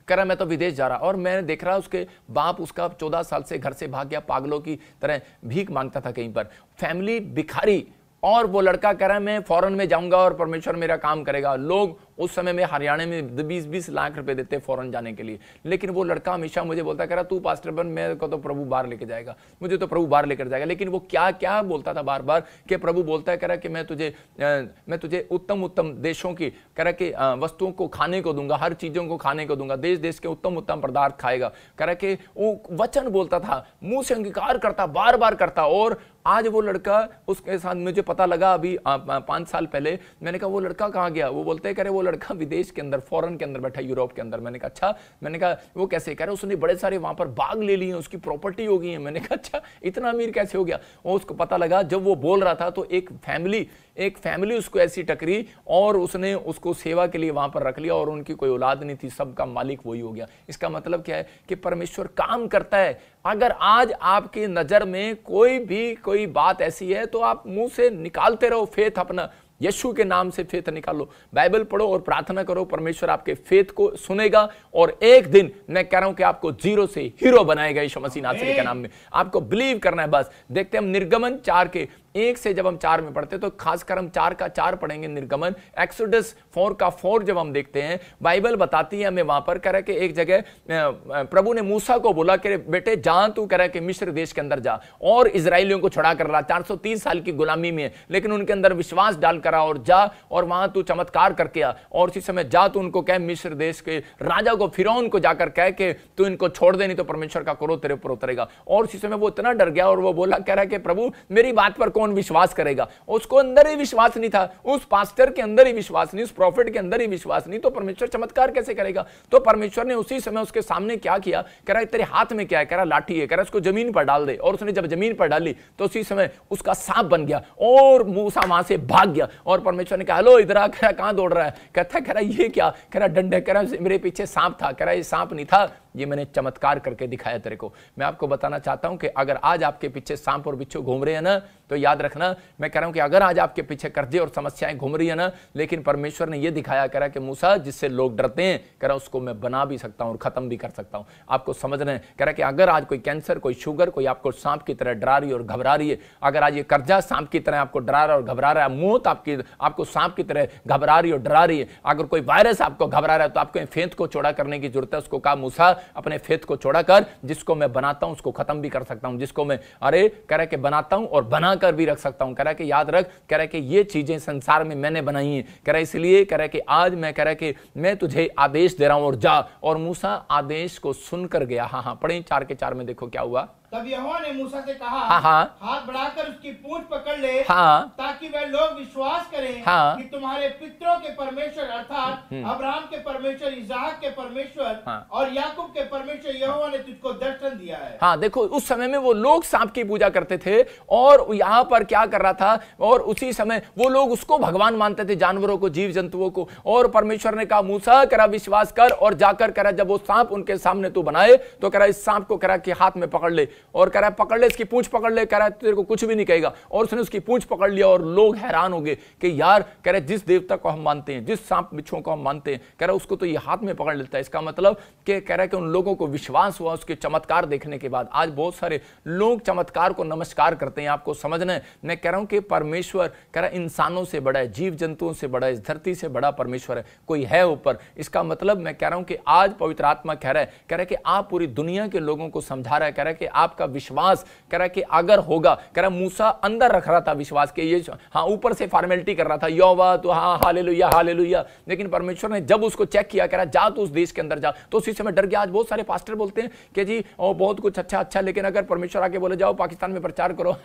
कह रहा मैं तो विदेश जा रहा, और मैंने देख रहा उसके बाप उसका 14 साल से घर से भाग गया, पागलों की तरह भीख मांगता था कहीं पर, फैमिली भिखारी। और वो लड़का कह रहा है मैं फॉरेन में जाऊंगा और परमेश्वर मेरा काम करेगा। लोग उस समय में हरियाणा में 20-20 लाख रुपए देते फॉरेन जाने के लिए, लेकिन वो लड़का हमेशा मुझे बोलता, कह रहा तू पास्टर बन, मेरे को तो प्रभु बाहर लेके जाएगा, मुझे तो प्रभु बाहर लेकर जाएगा। लेकिन वो क्या क्या बोलता था बार बार कि प्रभु बोलता है, कह रहा कि मैं तुझे उत्तम उत्तम देशों की, कह रहा कि वस्तुओं को खाने को दूंगा, हर चीजों को खाने को दूंगा, देश देश के उत्तम उत्तम पदार्थ खाएगा। कह रहा कि वो वचन बोलता था, मुंह से अंगीकार करता, बार बार करता। और आज वो लड़का, उसके साथ मुझे पता लगा अभी 5 साल पहले, मैंने कहा वो लड़का कहाँ गया? वो बोलते हैं, कह रहे वो लड़का विदेश के अंदर, फॉरेन के अंदर बैठा, यूरोप के अंदर। मैंने कहा अच्छा, मैंने कहा वो कैसे? कह रहा उसने बड़े सारे वहां पर बाग ले लिए, उसकी प्रॉपर्टी हो गई है। मैंने कहा अच्छा, इतना अमीर कैसे हो गया? और उसको पता लगा जब वो बोल रहा था तो एक फैमिली उसको ऐसी टकरी और उसने उसको सेवा के लिए वहां पर रख लिया और उनकी कोई औलाद नहीं थी, सबका मालिक वही हो गया। इसका मतलब क्या है कि परमेश्वर काम करता है। अगर आज आपकी नजर में कोई बात ऐसी है तो आप मुंह से निकालते रहो फेथ अपना, यीशु के नाम से फेथ निकालो, बाइबल पढ़ो और प्रार्थना करो, परमेश्वर आपके फेथ को सुनेगा और एक दिन मैं कह रहा हूं कि आपको जीरो से हीरो बनाएगा यीशु मसीह नासरी के नाम में। आपको बिलीव करना है बस। देखते हैं हम निर्गमन 4 के 1 से जब हम 4 में पढ़ते तो खासकर हम 4 का 4 पढ़ेंगे। निर्गमन एक्सोडस 4 का 4 जब हम देखते हैं, बाइबल बताती है हमें वहां पर कह रहा है कि एक जगह प्रभु ने मूसा को बोला कि बेटे जा, तू कह रहा है कि मिस्र देश के अंदर जा और इजराइलियों को छुड़ा कर ला, 430 साल की गुलामी में, लेकिन उनके अंदर विश्वास डाल करा और जा और वहां तू चमत्कार करके आ। और उसी समय जा तू उनको कह, मिस्र देश के राजा को, फिरौन को जाकर कह के तू इनको छोड़ दे, नहीं तो परमेश्वर का क्रोध तेरे ऊपर उतरेगा। और उसी समय वो इतना डर गया और वो बोला, कह रहा है कि प्रभु मेरी बात पर कौन विश्वास करेगा? उसको अंदर ही विश्वास नहीं था, उस पास्टर के अंदर ही विश्वास नहीं, उस प्रॉफिट के अंदर ही विश्वास नहीं, तो परमेश्वर चमत्कार कैसे करेगा? तो परमेश्वर ने उसी समय उसके सामने क्या किया? कह रहा है तेरे हाथ में क्या है? कह रहा लाठी है। कह रहा उसको जमीन पर डाल दे। और उसने जब जमीन पर डाली तो उसी समय उसका सांप बन गया और मूसा वहां से भाग गया। और परमेश्वर ने कहा हेलो इधर आ। कह रहा कहां दौड़ रहा है? कहता कह रहा ये क्या? कह रहा डंडे। कह रहा मेरे पीछे सांप था। कह रहा ये सांप नहीं था, ये मैंने चमत्कार करके दिखाया तेरे को। मैं आपको बताना चाहता हूं कि अगर आज आपके पीछे सांप और बिच्छू घूम रहे हैं ना, तो याद रखना, मैं कह रहा हूं कि अगर आज आपके पीछे कर्जे और समस्याएं घूम रही है ना, लेकिन परमेश्वर ने यह दिखाया, कह रहा कि मूसा जिससे लोग डरते हैं, कह रहा उसको मैं बना भी सकता हूं और खत्म भी कर सकता हूं। आपको समझना है। कह रहा कि अगर आज कोई कैंसर, कोई शुगर, कोई आपको सांप की तरह डरा रही है और घबरा रही है, अगर आज ये कर्जा सांप की तरह आपको डरा रहा है और घबरा रहा है, मौत आपको सांप की तरह घबरा रही है और डरा रही है, अगर कोई वायरस आपको घबरा रहा है, तो आपको फेथ को चौड़ा करने की जरूरत है। उसको कहा मूसा अपने फेथ को चौड़ा कर, जिसको मैं बनाता हूं उसको खत्म भी कर सकता हूं, जिसको मैं कह रहा कि बनाता हूं और बनाकर भी रख सकता हूं। कह रहा कि याद रख, कह रहा कि ये चीजें संसार में मैंने बनाई हैं। कह रहा इसलिए कह रहा कि आज मैं कह रहा कि मैं तुझे आदेश दे रहा हूं और जा। और मूसा आदेश को सुनकर गया। हाँ पढ़ें 4 के 4 में देखो क्या हुआ। तब यहोवा ने मूसा से कहा, हाथ बढ़ाकर उसकी पूंछ पकड़ ले, ताकि वह लोग विश्वास करें कि तुम्हारे पितरों के परमेश्वर अर्थात अब्राहम के परमेश्वर, इसहाक के परमेश्वर और याकूब के परमेश्वर यहोवा ने तुझको दर्शन दिया है। हाँ देखो, उस समय में वो लोग सांप की पूजा करते थे और यहाँ पर क्या कर रहा था, और उसी समय वो लोग उसको भगवान मानते थे, जानवरों को, जीव जंतुओं को। और परमेश्वर ने कहा मूसा करा विश्वास कर और जाकर करा जब वो सांप उनके सामने तू बनाए तो करा इस सांप को करा कि हाथ में पकड़ ले और कह रहा है पकड़ ले, इसकी पूंछ पकड़ ले, कह रहा है तेरे को कुछ भी नहीं कहेगा। और उसने उसकी पूंछ पकड़ लिया और लोग हैरान हो गए कि यार कह रहे जिस देवता को हम मानते हैं, जिस सांप बिच्छुओं को हम मानते हैं, कह रहा उसको तो ये हाथ में पकड़ लेता है। इसका मतलब कि कह रहा है कि उन लोगों को विश्वास हुआ उसके चमत्कार देखने के बाद। आज बहुत सारे लोग चमत्कार को नमस्कार करते हैं। आपको समझना है, मैं कह रहा हूं कि परमेश्वर कह रहा इंसानों से बड़ा है, जीव जंतुओं से बड़ा है, इस धरती से बड़ा परमेश्वर है, कोई है ऊपर। इसका मतलब मैं कह रहा हूं कि आज पवित्र आत्मा कह रहा है कि आप पूरी दुनिया के लोगों को समझा रहा है, कह रहा है कि आपका विश्वास कह रहा कि अगर होगा, कह रहा मूसा अंदर रख रहा था विश्वास के, ये हाँ ऊपर से फॉर्मेलिटी कर रहा था, यहोवा तो हाँ हालेलुया हालेलुया, लेकिन परमेश्वर ने जब उसको चेक किया, कह रहा जा तो उस देश के अंदर जा, तो उसी समय डर गया। आज बहुत सारे पास्टर बोलते हैं कि जी ओ बहुत कुछ अच्छा, लेकिन अगर परमेश्वर आके बोले जाओ पाकिस्तान में प्रचार करो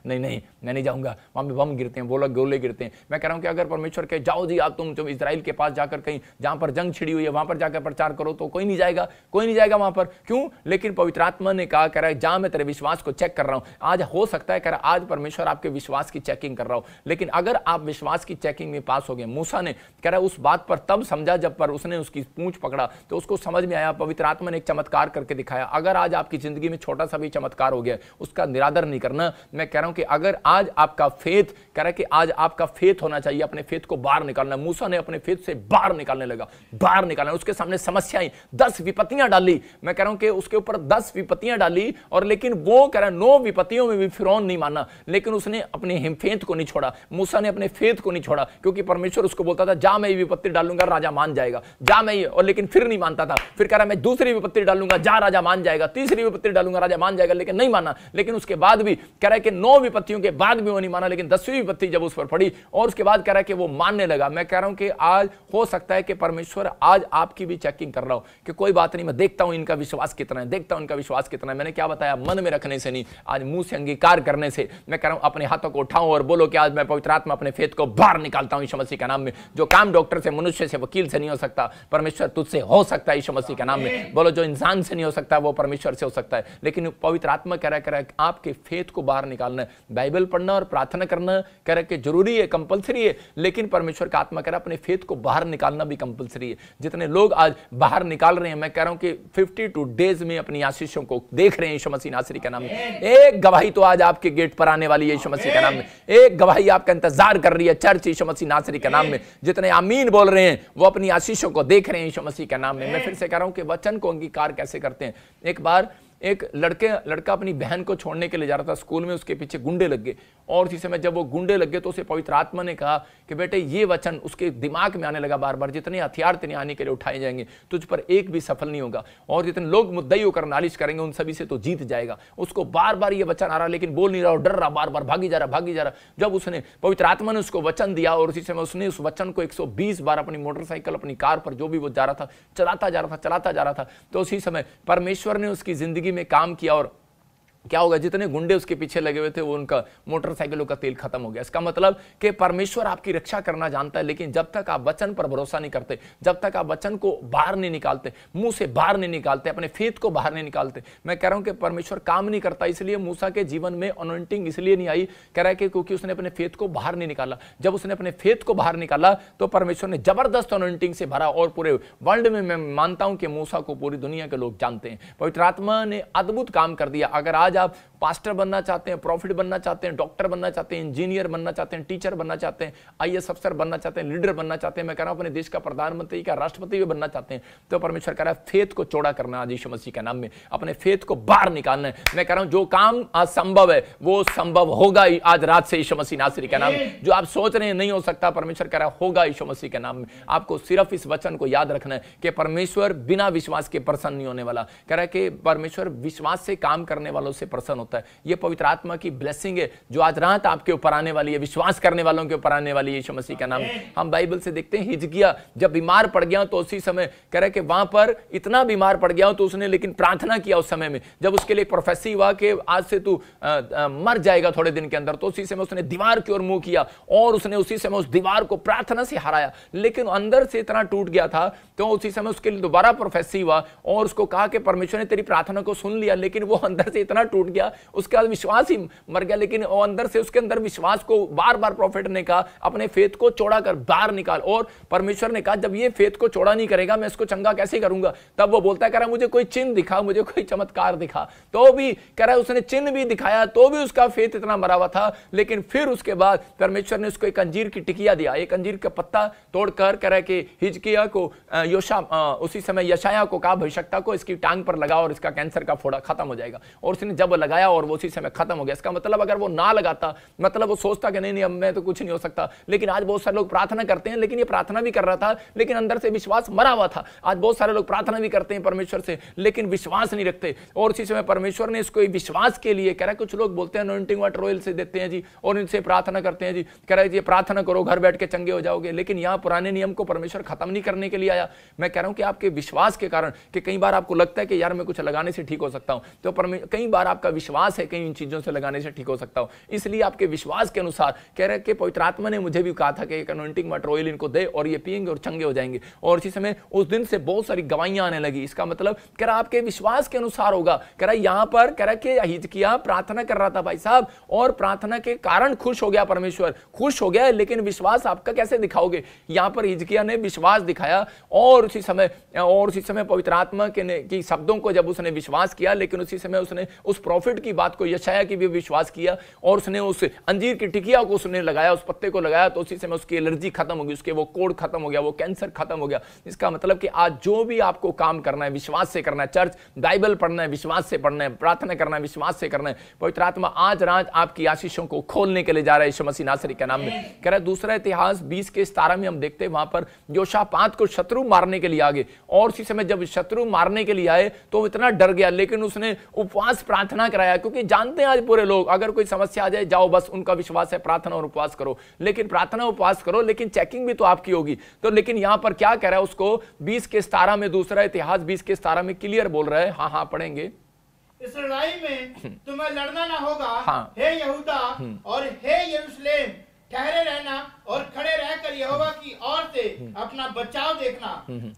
नहीं मैं नहीं जाऊंगा, वहां पे बम गिरते हैं, गोले गिरते हैं। मैं कह रहा हूं कि अगर परमेश्वर कहे जाओ जी आप तुम इजराइल के पास जाकर कहीं जहां पर जंग छिड़ी हुई है वहां पर जाकर प्रचार करो, तो कोई नहीं जाएगा वहां पर। क्यों? लेकिन पवित्र आत्मा ने कहा, कह रहा है जा मैं तेरे विश्वास को चेक कर रहा हूं। आज हो सकता है कह रहा आज परमेश्वर आपके विश्वास की चेकिंग कर रहा हो, लेकिन अगर आप विश्वास की चेकिंग में पास हो गए, मूसा ने कह रहा उस बात पर तब समझा जब पर उसने उसकी पूंछ पकड़ा तो उसको समझ में आया, पवित्र आत्मा ने एक चमत्कार करके दिखाया। अगर आज आपकी जिंदगी में छोटा सा भी चमत्कार हो गया, उसका निरादर नहीं करना। मैं कह रहा हूं कि अगर आज आपका फेथ, कह रहा है कि आज आपका फेथ होना चाहिए, अपने फेथ को बाहर निकालना। मूसा ने अपने फेथ से बाहर निकालने लगा, बाहर निकालना। उसके सामने समस्याएं, 10 विपत्तियां डाली। मैं कह रहा हूं कि उसके ऊपर 10 विपत्तियां डाली, और लेकिन वो कह रहा 9 विपत्तियों में भी फिरौन नहीं माना, लेकिन उसने अपने हिमफेथ को नहीं छोड़ा। मूसा ने अपने फेथ को नहीं छोड़ा, क्योंकि परमेश्वर उसको बोलता था जा मैं ये विपत्ति डालूंगा, राजा मान जाएगा, जा मैं ये, और लेकिन फिर नहीं मानता था। फिर कह रहा मैं दूसरी दूसरी विपत्ति डालूंगा, जा राजा मान जाएगा, तीसरी विपत्ति डालूंगा, राजा मान जाएगा, लेकिन नहीं माना। लेकिन उसके बाद भी कह रहा है कि 9 विपत्तियों के बाद भी वो नहीं माना, लेकिन 10वीं विपत्ति जब उस पर पड़ी और उसके बाद कह रहा है कि वो मानने लगा। मैं कह रहा हूं कि आज हो सकता है कि परमेश्वर आज आपकी भी चेकिंग कर रहा हो कि कोई बात नहीं, मैं देखता हूं इनका विश्वास कितना है, देखता हूं इनका विश्वास कितना है। मैंने क्या बताया, मन में रखने से नहीं, आज मुंह से अंगीकार करने से। मैं कह रहा हूं अपने हाथों को उठाओ और बोलो कि आज मैं पवित्र आत्मा अपने फेथ को बाहर निकालता हूं यीशु मसीह के नाम में। जो काम डॉक्टर से, मनुष्य से, वकील से नहीं हो सकता, परमेश्वर तुझसे हो सकता है यीशु मसीह के नाम में। बोलो जो इंसान से नहीं हो सकता वो परमेश्वर से हो सकता है। लेकिन पवित्र आत्मा कह रहा है आपके फेथ को बाहर निकालना है, बाइबल पढ़ना और प्रार्थना करना कह रहा है कि जरूरी है, कंपलसरी है, लेकिन परमेश्वर का आत्मा कह रहा है अपने फेथ को बाहर निकालना भी कंपलसरी है। जितने लोग आज बाहर निकाल रहे हैं, मैं कह रहा हूं कि 52 डेज में अपनी आशीषों को देख रहे हैं यीशु मसीह नासरी के नाम में। एक गवाही तो आज आपके गेट पर आने वाली है यीशु मसीह के नाम में। एक गवाही आपका इंतजार कर रही है चर्च यीशु मसीह नासरी के नाम में। जितने आमीन बोल रहे हैं वो अपनी आशीषों को देख रहे हैं यीशु मसीह के नाम में। मैं फिर से कह रहा हूं कि वचन को अंगीकार कैसे करते हैं। एक बार एक लड़का अपनी बहन को छोड़ने के लिए जा रहा था, स्कूल में उसके पीछे गुंडे लग गए और उसी समय जब वो गुंडे लग गए तो उसे पवित्र आत्मा ने कहा कि बेटे ये वचन उसके दिमाग में आने लगा बार बार, जितने हथियार तेरे आने के लिए उठाए जाएंगे तुझ पर एक भी सफल नहीं होगा और जितने लोग मुद्दई होकर नालिश करेंगे उन सभी से तो जीत जाएगा। उसको बार बार ये वचन आ रहा लेकिन बोल नहीं रहा और डर रहा, बार बार भागी जा रहा। जब उसने पवित्र आत्मा ने उसको वचन दिया और उसी समय उसने उस वचन को 120 बार अपनी मोटरसाइकिल, अपनी कार पर जो भी वो जा रहा था चलाता जा रहा था, तो उसी समय परमेश्वर ने उसकी जिंदगी में काम किया और क्या होगा, जितने गुंडे उसके पीछे लगे हुए थे वो उनका मोटरसाइकिलों का तेल खत्म हो गया। इसका मतलब कि परमेश्वर आपकी रक्षा करना जानता है, लेकिन जब तक आप वचन पर भरोसा नहीं करते, जब तक आप वचन को बाहर नहीं निकालते, मुंह से बाहर नहीं निकालते, अपने फेथ को बाहर नहीं निकालते, मैं कह रहा हूं कि परमेश्वर काम नहीं करता। इसलिए मूसा के जीवन में अनॉइंटिंग इसलिए नहीं आई, कह रहा है कि क्योंकि उसने अपने फेथ को बाहर नहीं निकाला। जब उसने अपने फेथ को बाहर निकाला तो परमेश्वर ने जबरदस्त अनॉइंटिंग से भरा और पूरे वर्ल्ड में मैं मानता हूं कि मूसा को पूरी दुनिया के लोग जानते हैं। पवित्र आत्मा ने अद्भुत काम कर दिया। अगर आज आप पास्टर बनना चाहते हैं, प्रॉफिट बनना चाहते हैं, डॉक्टर बनना चाहते हैं, इंजीनियर बनना चाहते हैं, टीचर बनना चाहते हैं, आईएएस अफसर बनना चाहते हैं, लीडर बनना चाहते हैं, मैं कह रहा हूं अपने देश का प्रधानमंत्री का राष्ट्रपति भी बनना चाहते हैं, तो परमेश्वर कह रहा है फेथ को चौड़ा करना आज यीशु मसीह के नाम में, अपने फेथ को बाहर निकालना है। मैं कह रहा हूं जो काम असंभव है वो संभव होगा आज रात से यीशु मसीह नासरी के नाम में। जो आप सोच रहे हैं नहीं हो सकता, परमेश्वर कह रहा है होगा यीशु मसीह के नाम में। आपको सिर्फ इस वचन को याद रखना है कि परमेश्वर बिना विश्वास के प्रसन्न नहीं होने वाला। कह रहा है कि परमेश्वर विश्वास से काम करने वालों से प्रसन्न होता है। ये पवित्र आत्मा की ब्लेसिंग है जो आज रात आपके ऊपर आने वाली है, विश्वास करने वालों के ऊपर आने वाली है यीशु मसीह का नाम। हम बाइबल से देखते हैं हिजकिय्याह जब बीमार पड़ गया तो उसी समय कह रहा है कि वहां पर इतना बीमार पड़ गया तो उसने लेकिन प्रार्थना किया उस समय में, जब उसके लिए प्रोफेसी हुआ कि आज से तू मर जाएगा थोड़े दिन के अंदर, तो उसी समय उसने दीवार की ओर मुंह किया और उसने उसी समय उस दीवार को प्रार्थना से हराया। लेकिन अंदर से इतना टूट गया था तो उसी समय उसके लिए दोबारा प्रोफेसी हुआ और उसको कहा कि परमेश्वर ने तेरी प्रार्थना को सुन लिया, लेकिन वो अंदर से इतना टूट गया, उसके बाद विश्वास ही मर गया। लेकिन वो अंदर से उसके अंदर विश्वास को बार बार प्रॉफिट ने कहा अपने फेथ को चौड़ा कर बाहर निकाल, और परमेश्वर ने कहा जब ये फेथ को चौड़ा नहीं करेगा मैं इसको चंगा कैसे करूंगा। तब वो बोलता है कह रहा मुझे कोई चिन्ह दिखा, मुझे कोई चमत्कार दिखा, तो भी कह रहा है उसने चिन्ह भी दिखाया तो भी उसका फेथ इतना मरा हुआ था। लेकिन फिर उसके बाद परमेश्वर ने उसको एक अंजीर की टिकिया दिया, एक अंजीर का पत्ता तोड़कर कह रहा है कि हिजकिय्याह को उसी समय यशायाह को कहा भविष्यवक्ता को इसकी टांग पर लगाओ और इसका कैंसर का फोड़ा खत्म हो जाएगा, और उसने जब लगाया और वो उसी समय खत्म हो गया। इसका मतलब अगर वो ना लगाता, मतलब वो सोचता कि नहीं अब मैं तो कुछ नहीं हो सकता। लेकिन आज बहुत सारे लोग प्रार्थना करते हैं, लेकिन ये प्रार्थना भी कर रहा था लेकिन अंदर से विश्वास मरा हुआ था। आज बहुत सारे लोग प्रार्थना भी करते हैं परमेश्वर से लेकिन विश्वास नहीं रखते, और उसी समय परमेश्वर ने इसको विश्वास के लिए कह रहा है, कुछ लोग बोलते हैं अनॉइंटिंग वाटर ऑयल से देते हैं जी और इनसे प्रार्थना करते हैं जी, कह रहा है ये प्रार्थना करो घर बैठ के चंगे हो जाओगे। लेकिन यहाँ पुराने नियम को परमेश्वर खत्म नहीं करने के लिए आया। मैं कह रहा हूं कि आपके विश्वास के कारण, कि कई बार आपको लगता है कि यार मैं कुछ लगाने से ठीक हो सकता हूं, तो कई बार आपका विश्वास है कई इन चीजों से लगाने से ठीक हो सकता हूं, इसलिए आपके विश्वास के अनुसार कह रहे हैं कि पवित्र आत्मा ने मुझे भी कहा था कि एक अनॉइंटिंग वाटर ऑयल इनको दे और ये पिएंगे और चंगे हो जाएंगे। और इसी समय उस दिन से बहुत सारी गवाहियां आने लगी। इसका मतलब कह रहा आपके विश्वास के अनुसार होगा। कह रहा यहां पर कह रहा कि हिजकिय्याह प्रार्थना कर रहा था भाई साहब, और प्रार्थना के कारण खुश हो गया, परमेश्वर खुश हो गया, लेकिन विश्वास आपका कैसे दिखाओगे। यहां पर हिजकिय्याह ने विश्वास दिखाया और उसी समय पवित्र आत्मा के शब्दों को जब उसने विश्वास किया, लेकिन उसी समय उसने उस प्रॉफिट की की बात को, यशायाह की भी विश्वास किया और उसने उस अंजीर की टिकिया को उसने लगाया, उस पत्ते को लगाया, तो उसी समय उसकी एलर्जी खत्म हो गई, उसके वो कोड़ खत्म हो गया, वो कैंसर खत्म हो गया। इसका मतलब कि आज जो भी आपको काम करना है विश्वास से करना है, चर्च बाइबल पढ़ना है विश्वास से पढ़ना है, प्रार्थना करना है विश्वास से करना है। पवित्र आत्मा आज रात आपकी आशीषों को खोलने के लिए जा रहा है यीशु मसीह नासरी के नाम में। कह रहा है दूसरा इतिहास 20:17 में हम देखते हैं वहां पर योशापात को शत्रु मारने के लिए आगे, और उसी समय जब शत्रु मारने के लिए आए तो वो इतना डर गया, लेकिन उसने उपवास प्रार्थना कराया, क्योंकि जानते हैं आज पूरे लोग अगर कोई समस्या आ जाए जाओ बस उनका विश्वास है प्रार्थना और उपवास करो, लेकिन प्रार्थना उपवास करो लेकिन चेकिंग भी तो आपकी होगी। तो लेकिन यहां पर क्या कह रहा है उसको 20:17 में, दूसरा इतिहास 20:17 में क्लियर बोल रहा है। हाँ पढ़ेंगे। इस लड़ाई में तुम्हें लड़ना ना होगा, हे यहूदा और हे यरूशलेम, ठहरे रहना और खड़े रहकर यहोवा की ओर से अपना बचाव देखना,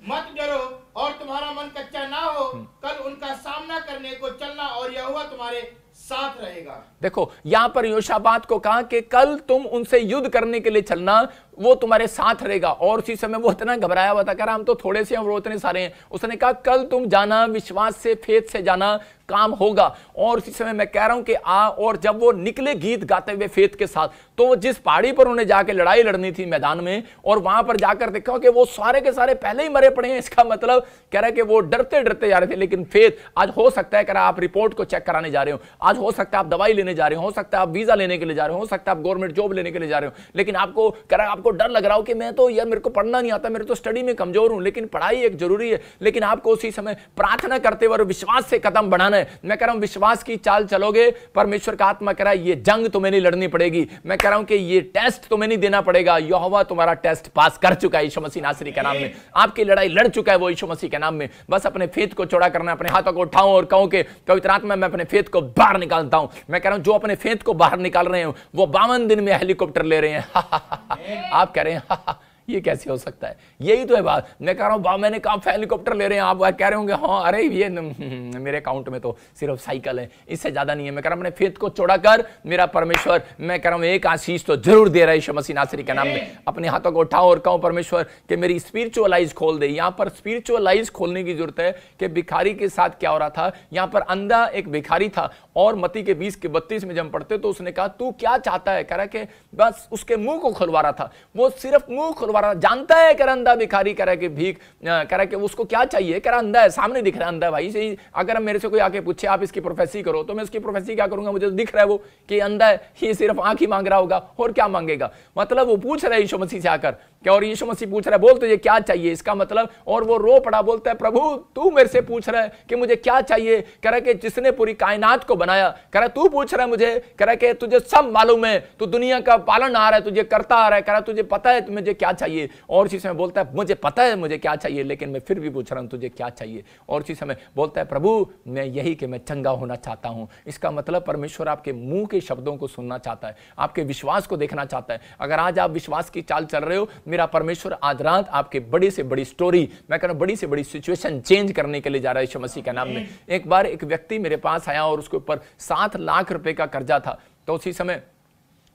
मत डरो और तुम्हारा मन कच्चा ना हो, कल उनका सामना करने को चलना और यहोवा तुम्हारे साथ रहेगा। देखो यहां पर योशापात को कहा कि कल तुम उनसे युद्ध करने के लिए चलना, वो तुम्हारे साथ रहेगा। और उसी समय वो इतना घबराया हुआ था, कह रहा हम तो थोड़े से हैं, वो इतने सारे हैं। उसने कहा कल तुम जाना, विश्वास से फेथ से जाना, काम होगा। और उसी समय मैं कह रहा हूं कि और जब वो निकले गीत गाते हुए फेथ के साथ, तो जिस पहाड़ी पर उन्हें जाके लड़ाई लड़नी थी मैदान में, और वहां पर जाकर देखा कि वो सारे के सारे पहले ही मरे पड़े हैं। इसका मतलब कह रहा है कि वो डरते डरते जा रहे थे। लेकिन फेथ आज हो सकता है, कह रहा आप रिपोर्ट को चेक कराने जा रहे हो, आज हो सकता है आप दवाई लेने जा रहे हो सकता है आप वीजा लेने के लिए जा रहे हो सकता है आप गवर्नमेंट जॉब लेने के लिए जा रहे हो, लेकिन आपको कह रहा आपको डर लग रहा हो कि मैं तो यार मेरे को पढ़ना नहीं आता, मेरे तो स्टडी में कमजोर हूं। लेकिन पढ़ाई एक जरूरी है, लेकिन आपको उसी समय प्रार्थना करते हुए विश्वास से कदम बढ़ाना है। मैं कह रहा हूं विश्वास की चाल चलोगे, परमेश्वर का आत्मा कह रहा है ये जंग तुम्हें नहीं लड़नी पड़ेगी। मैं कह रहा हूं कि ये टेस्ट तुम्हें नहीं देना पड़ेगा, यहोवा तुम्हारा टेस्ट पास कर चुका है यीशु मसीह नासरी के नाम में। आपकी लड़ाई लड़ चुका है वो यीशु मसीह के नाम में। बस अपने फेथ को चौड़ा करना, अपने हाथों को उठाओ और कहो कि पवित्र आत्मा मैं अपने फेथ को बाहर निकालता हूं। मैं कह रहा हूं जो अपने फेथ को बाहर निकाल रहे हैं वो 52 दिन में हेलीकॉप्टर ले रहे हैं। आप कह रहे हैं ये कैसे हो सकता है? यही तो है बात। मैं कह रहा हूँ मैंने कहा हेलीकॉप्टर ले रहे हैं, आप कह रहे होंगे हाँ अरे ये मेरे अकाउंट में तो सिर्फ साइकिल है, इससे ज्यादा नहीं है। मैं कह रहा हूँ अपने फेथ को चौड़ा कर, मेरा परमेश्वर मैं कह रहा हूँ एक आशीष तो जरूर दे रहा है यीशु मसीह नासरी के नाम में। अपने हाथों को उठाओ और कहो परमेश्वर कि मेरी स्पिरिचुअल आइज खोल दे। यहाँ पर स्पिरिचुअल आइज खोलने की जरूरत है कि भिखारी के साथ क्या हो रहा था। यहाँ पर अंधा एक भिखारी था और मत्ती के 20:32 में जब पढ़ते तो उसने कहा तू क्या चाहता है, कह रहा कि बस उसके मुंह को खुलवा रहा था, वो सिर्फ मुंह खुलवा रहा, जानता है कह रहा अंधा भिखारी, कह रहा कि भीख, कह रहा कि उसको क्या चाहिए, कह रहा अंधा है, सामने दिख रहा है अंधा है भाई से। अगर मेरे से कोई आके पूछे आप इसकी प्रोफेसी करो तो मैं उसकी प्रोफेसी क्या करूंगा, मुझे तो दिख रहा है वो कि अंधा है, ये सिर्फ आंख ही मांग रहा होगा और क्या मांगेगा। मतलब वो पूछ रहा है यीशु मसीह से आकर क्या, और यीशु मसीह पूछ रहा है बोल तुझे क्या चाहिए, इसका मतलब, और वो रो पड़ा, बोलता है प्रभु तू मेरे से पूछ रहा है कि मुझे क्या चाहिए। कह रहा कि जिसने पूरी कायनात को बनाया, कह रहा तू पूछ रहा है मुझे, कह रहा कि तुझे सब मालूम है, तू दुनिया का पालन आ रहा है, तुझे करता आ रहा है, कह रहा तुझे पता है मुझे क्या चाहिए। और इसी समय बोलता है मुझे पता है मुझे क्या चाहिए, लेकिन मैं फिर भी पूछ रहा हूं तुझे क्या चाहिए। और इसी समय बोलता है प्रभु मैं यही कि मैं चंगा होना चाहता हूं। इसका मतलब परमेश्वर आपके मुंह के शब्दों को सुनना चाहता है, आपके विश्वास को देखना चाहता है। अगर आज आप विश्वास की चाल चल रहे हो, मेरा परमेश्वर आज रात आपके बड़ी से बड़ी स्टोरी, मैं कह रहा हूं बड़ी से बड़ी सिचुएशन चेंज करने के लिए जा रहा है यीशु मसीह के नाम में। एक बार एक व्यक्ति मेरे पास आया और उसके ऊपर 7 लाख रुपए का कर्जा था। तो उसी समय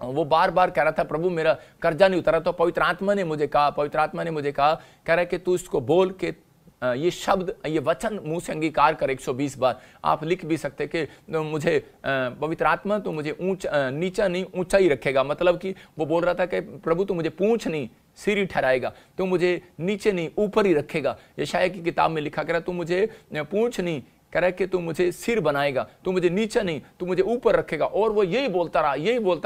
वो बार बार कह रहा था प्रभु मेरा कर्जा नहीं उतरा। तो पवित्र आत्मा ने मुझे कहा, कह रहा है कि तू इसको बोल के ये शब्द, ये वचन मुंह से अंगीकार कर 120 बार। आप लिख भी सकते कि मुझे पवित्र आत्मा तो मुझे नीचा नहीं ऊंचा ही रखेगा। मतलब कि वो बोल रहा था कि प्रभु तू मुझे पूंछ नहीं सिर ही ठहराएगा, तो मुझे नीचे नहीं ऊपर ही रखेगा। यशायाह की किताब में लिखा, कह रहा तू मुझे पूंछ नहीं, कह रहा कि तू मुझे सिर बनाएगा, तू मुझे नीचे नहीं तू मुझे ऊपर रखेगा। और वो यही बोलता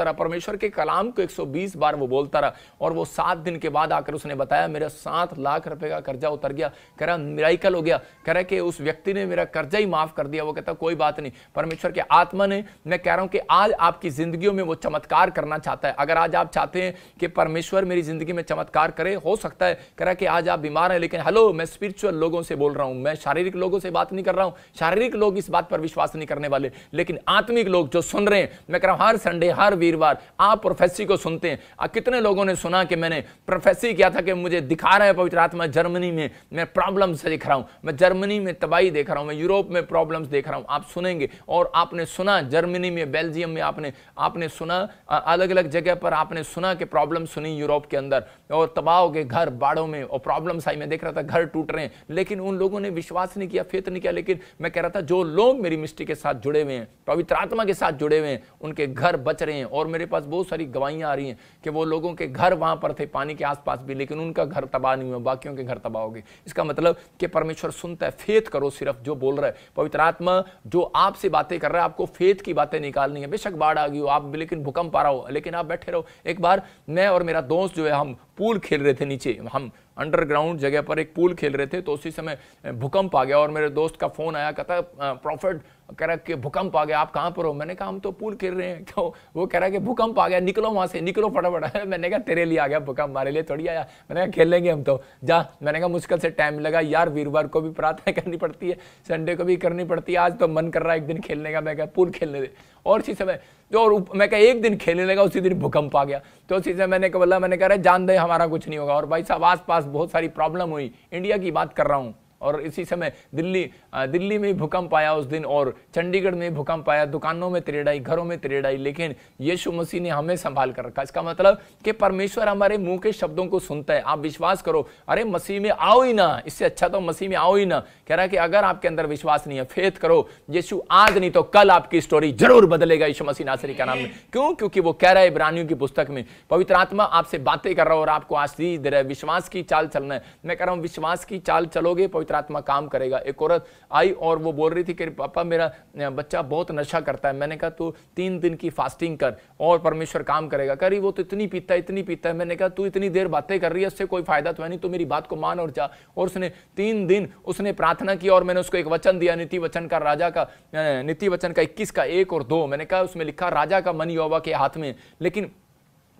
रहा, परमेश्वर के कलाम को 120 बार वो बोलता रहा। और वो 7 दिन के बाद आकर उसने बताया मेरा 7 लाख रुपए का कर्जा उतर गया। कह रहा मिराकल हो गया, कह रहा कि उस व्यक्ति ने मेरा कर्जा ही माफ कर दिया। वो कहता कोई बात नहीं, परमेश्वर के आत्मा ने, मैं कह रहा हूं कि आज आपकी जिंदगियों में वो चमत्कार करना चाहता है। अगर आज आप चाहते हैं कि परमेश्वर मेरी जिंदगी में चमत्कार करे, हो सकता है कह रहा कि आज आप बीमार हैं, लेकिन हेलो मैं स्पिरिचुअल लोगों से बोल रहा हूं, मैं शारीरिक लोगों से बात नहीं कर रहा हूं। शारीरिक लोग इस बात पर विश्वास नहीं करने वाले, लेकिन आत्मिक लोग जो सुन रहे हैं, मैं कह रहा हूं हर संडे हर वीरवार आप प्रोफेसी को सुनते हैं। कितने लोगों ने सुना कि मैंने प्रोफेसी किया था कि मुझे दिखा रहा है पवित्र आत्मा जर्मनी में मैं प्रॉब्लम्स देख रहा हूं, मैं जर्मनी में तबाही देख रहा हूं, मैं यूरोप में प्रॉब्लम्स देख रहा हूं। आप सुनेंगे और आपने सुना जर्मनी में, बेल्जियम में, आपने सुना अलग अलग जगह पर आपने सुना कि प्रॉब्लम सुनी यूरोप के अंदर, और तबाह हो गए घर बाढ़ों में और प्रॉब्लम्स आई। मैं देख रहा था घर टूट रहे हैं, लेकिन उन लोगों ने विश्वास नहीं किया, फेथ नहीं किया। लेकिन मैं कह रहा था जो लोग मेरी मिनिस्ट्री के साथ जुड़े हुए हैं, पवित्र आत्मा के साथ जुड़े हुए हैं, उनके घर बच रहे हैं। और मेरे पास बहुत सारी गवाहियां आ रही हैं कि वो लोगों के घर वहां पर थे पानी के आसपास भी, लेकिन उनका घर तबाह नहीं हुआ, बाकियों के घर तबाह हो गए। इसका मतलब कि परमेश्वर सुनता है। फेथ करो सिर्फ जो बोल रहा है पवित्र आत्मा, जो आपसे बातें कर रहा है, आपको फेथ की बातें निकालनी है। बेशक बाढ़ आ गई हो, आप लेकिन भूकंप आ रहा हो, लेकिन आप बैठे रहो। एक बार मैं और मेरा दोस्त जो है, हम पूल खेल रहे थे नीचे, हम अंडरग्राउंड जगह पर एक पूल खेल रहे थे, तो उसी समय भूकंप आ गया और मेरे दोस्त का फोन आया, कहता प्रॉफिट कह रहा कि भूकंप आ गया, आप कहाँ पर हो? मैंने कहा हम तो पूल खेल रहे हैं। तो वो कह रहा कि भूकंप आ गया, निकलो वहां से, निकलो फटाफट। मैंने कहा तेरे लिए आ गया भूकंप, हमारे लिए थोड़ी आया। मैंने कहा खेल लेंगे हम तो, जा। मैंने कहा मुश्किल से टाइम लगा यार, वीरवार को भी प्रार्थना करनी पड़ती है, संडे को भी करनी पड़ती है, आज तो मन कर रहा है एक दिन खेलने का। मैं कहा पूल खेलने दे। और इसी समय और मैं कहा एक दिन खेलने लगा, उसी दिन भूकंप आ गया। तो उसी समय मैंने बोला, मैंने कहा जान दे हमारा कुछ नहीं होगा। और भाई साहब आस पास बहुत सारी प्रॉब्लम हुई, इंडिया की बात कर रहा हूँ। और इसी समय दिल्ली में भूकंप आया उस दिन, और चंडीगढ़ में भूकंप आया, दुकानों में त्रेड़ाई, घरों में त्रेड़ाई, लेकिन यीशु मसीह ने हमें संभाल कर रखा। इसका मतलब कि परमेश्वर हमारे मुंह के शब्दों को सुनता है। आप विश्वास करो, अरे मसीह में आओ ही ना, इससे अच्छा तो मसीह में आओ ही ना। कह रहा है कि अगर आपके अंदर विश्वास नहीं है, फेथ करो, यीशु आज नहीं तो कल आपकी स्टोरी जरूर बदलेगा यीशु मसीह नासरी का नाम में। क्यों? क्योंकि वो कह रहा है इब्रानियों की पुस्तक में, पवित्र आत्मा आपसे बातें कर रहा है और आपको आशीष दे रहा है। विश्वास की चाल चलना है। मैं कह रहा हूं विश्वास की चाल चलोगे, पवित्र आत्मा काम करेगा। एक औरत आई और वो बोल रही थी कि पापा मेरा बच्चा बहुत नशा करता है। मैंने कहा तू 3 दिन की फास्टिंग कर और परमेश्वर काम करेगा। कह रही वो तो इतनी पीता है। मैंने कहा तू इतनी देर बातें कर रही है, इससे कोई फायदा तो है नहीं, तो मेरी बात को मान और जा। और उसने 3 दिन उसने प्रार्थना की और मैंने उसको एक वचन दिया, नीति वचन का, राजा का, नीति वचन का 21 का 1 और 2। मैंने कहा उसमें लिखा राजा का मन यहोवा के हाथ में, लेकिन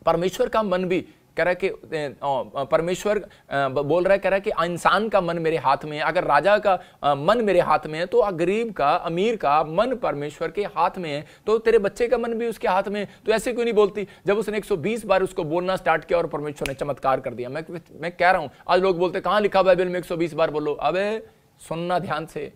परमेश्वर का मन भी कह रहा है कि परमेश्वर बोल रहा है, कह रहा है कि इंसान का मन मेरे हाथ में है। अगर राजा का मन मेरे हाथ में है तो गरीब का, अमीर का मन परमेश्वर के हाथ में है, तो तेरे बच्चे का मन भी उसके हाथ में है। तो ऐसे क्यों नहीं बोलती? जब उसने 120 बार उसको बोलना स्टार्ट किया और परमेश्वर ने चमत्कार कर दिया। मैं कह रहा हूं, आज लोग बोलते कहां लिखा बाइबल में 120 बार बोलो। अबे सुनना ध्यान से,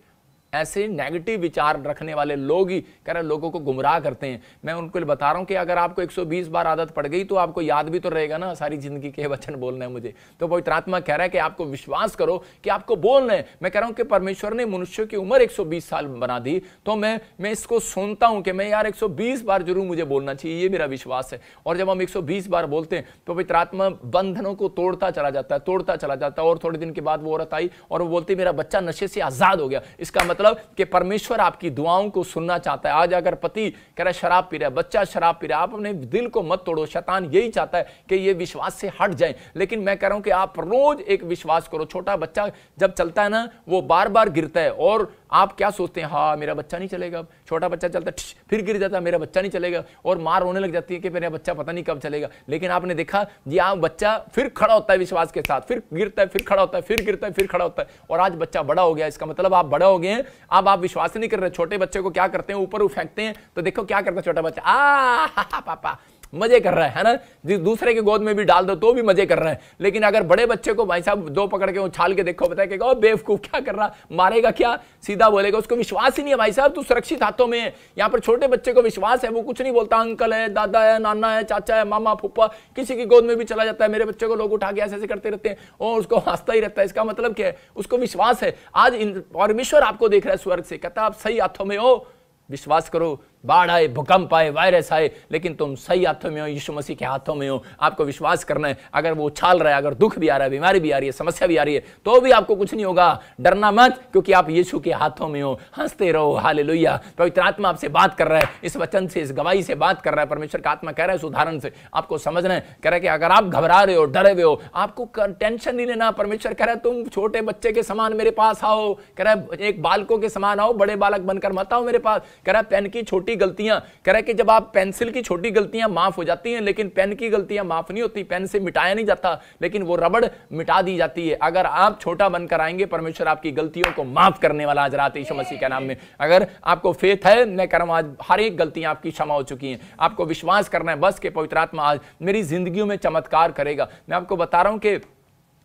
ऐसे नेगेटिव विचार रखने वाले लोग ही कह रहे लोगों को गुमराह करते हैं। मैं उनको बता रहा हूं कि अगर आपको 120 बार आदत पड़ गई तो आपको याद भी तो रहेगा ना सारी जिंदगी के वचन बोलना है मुझे। तो पवित्र आत्मा कह रहा है कि आपको विश्वास करो कि आपको बोलना है। मैं कह रहा हूं कि परमेश्वर ने मनुष्य की उम्र 120 साल बना दी, तो मैं इसको सुनता हूं कि मैं यार 120 बार जरूर मुझे बोलना चाहिए, ये मेरा विश्वास है। और जब हम 120 बार बोलते हैं तो पवित्र आत्मा बंधनों को तोड़ता चला जाता है। और थोड़े दिन के बाद वो औरत आई और वो बोलती मेरा बच्चा नशे से आजाद हो गया। इसका मतलब कि परमेश्वर आपकी दुआओं को सुनना चाहता है। आज अगर पति कह रहा है शराब पी रहा है, बच्चा शराब पी रहा है, आप अपने दिल को मत तोड़ो। शैतान यही चाहता है कि ये विश्वास से हट जाए, लेकिन मैं कह रहा हूं कि आप रोज एक विश्वास करो। छोटा बच्चा जब चलता है ना, वो बार बार गिरता है और आप क्या सोचते हैं, हाँ मेरा बच्चा नहीं चलेगा। छोटा बच्चा चलता है फिर गिर जाता है, मेरा बच्चा नहीं चलेगा, और मां रोने लग जाती है कि मेरा बच्चा पता नहीं कब चलेगा। लेकिन आपने देखा जी, आप बच्चा फिर खड़ा होता है विश्वास के साथ, फिर गिरता है, फिर खड़ा होता है, फिर गिरता है, फिर खड़ा होता है, और आज बच्चा बड़ा हो गया। इसका मतलब आप बड़ा हो गए हैं, अब आप विश्वास नहीं कर रहे। छोटे बच्चे को क्या करते हैं, ऊपर फेंकते हैं, तो देखो क्या करता है छोटा बच्चा, पापा मजे कर रहा है ना। दूसरे के गोद में भी डाल दो तो भी मजे कर रहे हैं। लेकिन अगर बड़े बच्चे को भाई साहब 2 पकड़ के उछाल के देखो, बताए कि बेवकूफ क्या कर रहा, मारेगा क्या, सीधा बोलेगा। उसको विश्वास ही नहीं है भाई साहब, तू सुरक्षित हाथों में है। यहाँ पर छोटे बच्चे को विश्वास है, वो कुछ नहीं बोलता, अंकल है, दादा है, नाना है, चाचा है, मामा, फूफा, किसी की गोद में भी चला जाता है। मेरे बच्चे को लोग उठा के ऐसे करते रहते हैं और उसको हंसता ही रहता है। इसका मतलब क्या है, उसको विश्वास है। आज परमेश्वर आपको देख रहा है स्वर्ग से, कहता आप सही हाथों में हो, विश्वास करो। बाढ़ आए, भूकंप आए, वायरस आए, लेकिन तुम सही हाथों में हो, यीशु मसीह के हाथों में हो। आपको विश्वास करना है। अगर वो उछाल रहा है, अगर दुख भी आ रहा है, बीमारी भी आ रही है, समस्या भी आ रही है, तो भी आपको कुछ नहीं होगा। डरना मत, क्योंकि आप यीशु के हाथों में हो। हंसते रहो, हालेलुया। पवित्र आत्मा आपसे बात कर रहा है, इस वचन से, इस गवाही से बात कर रहा है। परमेश्वर का आत्मा कह रहा है, इस उदाहरण से आपको समझना है। कह रहा है कि अगर आप घबरा रहे हो, डरे हुए हो, आपको टेंशन नहीं लेना। परमेश्वर कह रहा है तुम छोटे बच्चे के समान मेरे पास आओ। कह रहा है एक बालकों के समान आओ, बड़े बालक बनकर मत आओ मेरे पास। कह रहा है पेन की छोटी गलतियां, कह रहा है कि जब आप पेंसिल की छोटी गलतियां माफ हो जाती हैं, लेकिन पेन की गलतियां माफ नहीं होती। पेन से मिटाया नहीं जाता, लेकिन वो रबड़ मिटा दी जाती है। अगर आप छोटा बनकर आएंगे, परमेश्वर आपकी गलतियों को माफ करने वाला आज रात यीशु मसीह के नाम में। अगर आपको फेथ है, मैं कह रहा हूं आज हर एक गलतियां आपकी क्षमा हो चुकी हैं। आपको विश्वास करना है बस कि पवित्र आत्मा आज मेरी जिंदगी में चमत्कार करेगा। मैं आपको बता रहा हूं कि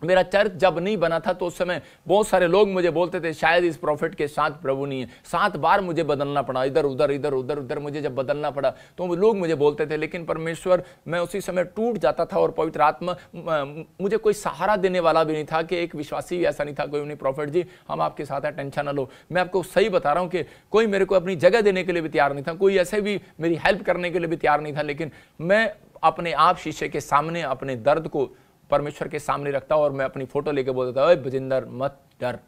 मेरा चर्च जब नहीं बना था तो उस समय बहुत सारे लोग मुझे बोलते थे शायद इस प्रॉफिट के साथ प्रभु नहीं है। 7 बार मुझे बदलना पड़ा, इधर उधर इधर उधर उधर मुझे जब बदलना पड़ा तो वो लोग मुझे बोलते थे, लेकिन परमेश्वर, मैं उसी समय टूट जाता था और पवित्र आत्मा, मुझे कोई सहारा देने वाला भी नहीं था कि एक विश्वासी ऐसा नहीं था कोई उन्हें प्रॉफिट जी हम आपके साथ है, टेंशन ना लो। मैं आपको सही बता रहा हूँ कि कोई मेरे को अपनी जगह देने के लिए भी तैयार नहीं था, कोई ऐसे भी मेरी हेल्प करने के लिए भी तैयार नहीं था, लेकिन मैं अपने आप शीशे के सामने अपने दर्द को परमेश्वर के सामने रखता और मैं अपनी फोटो लेके बोलता था, ओए बजिंदर मत डर।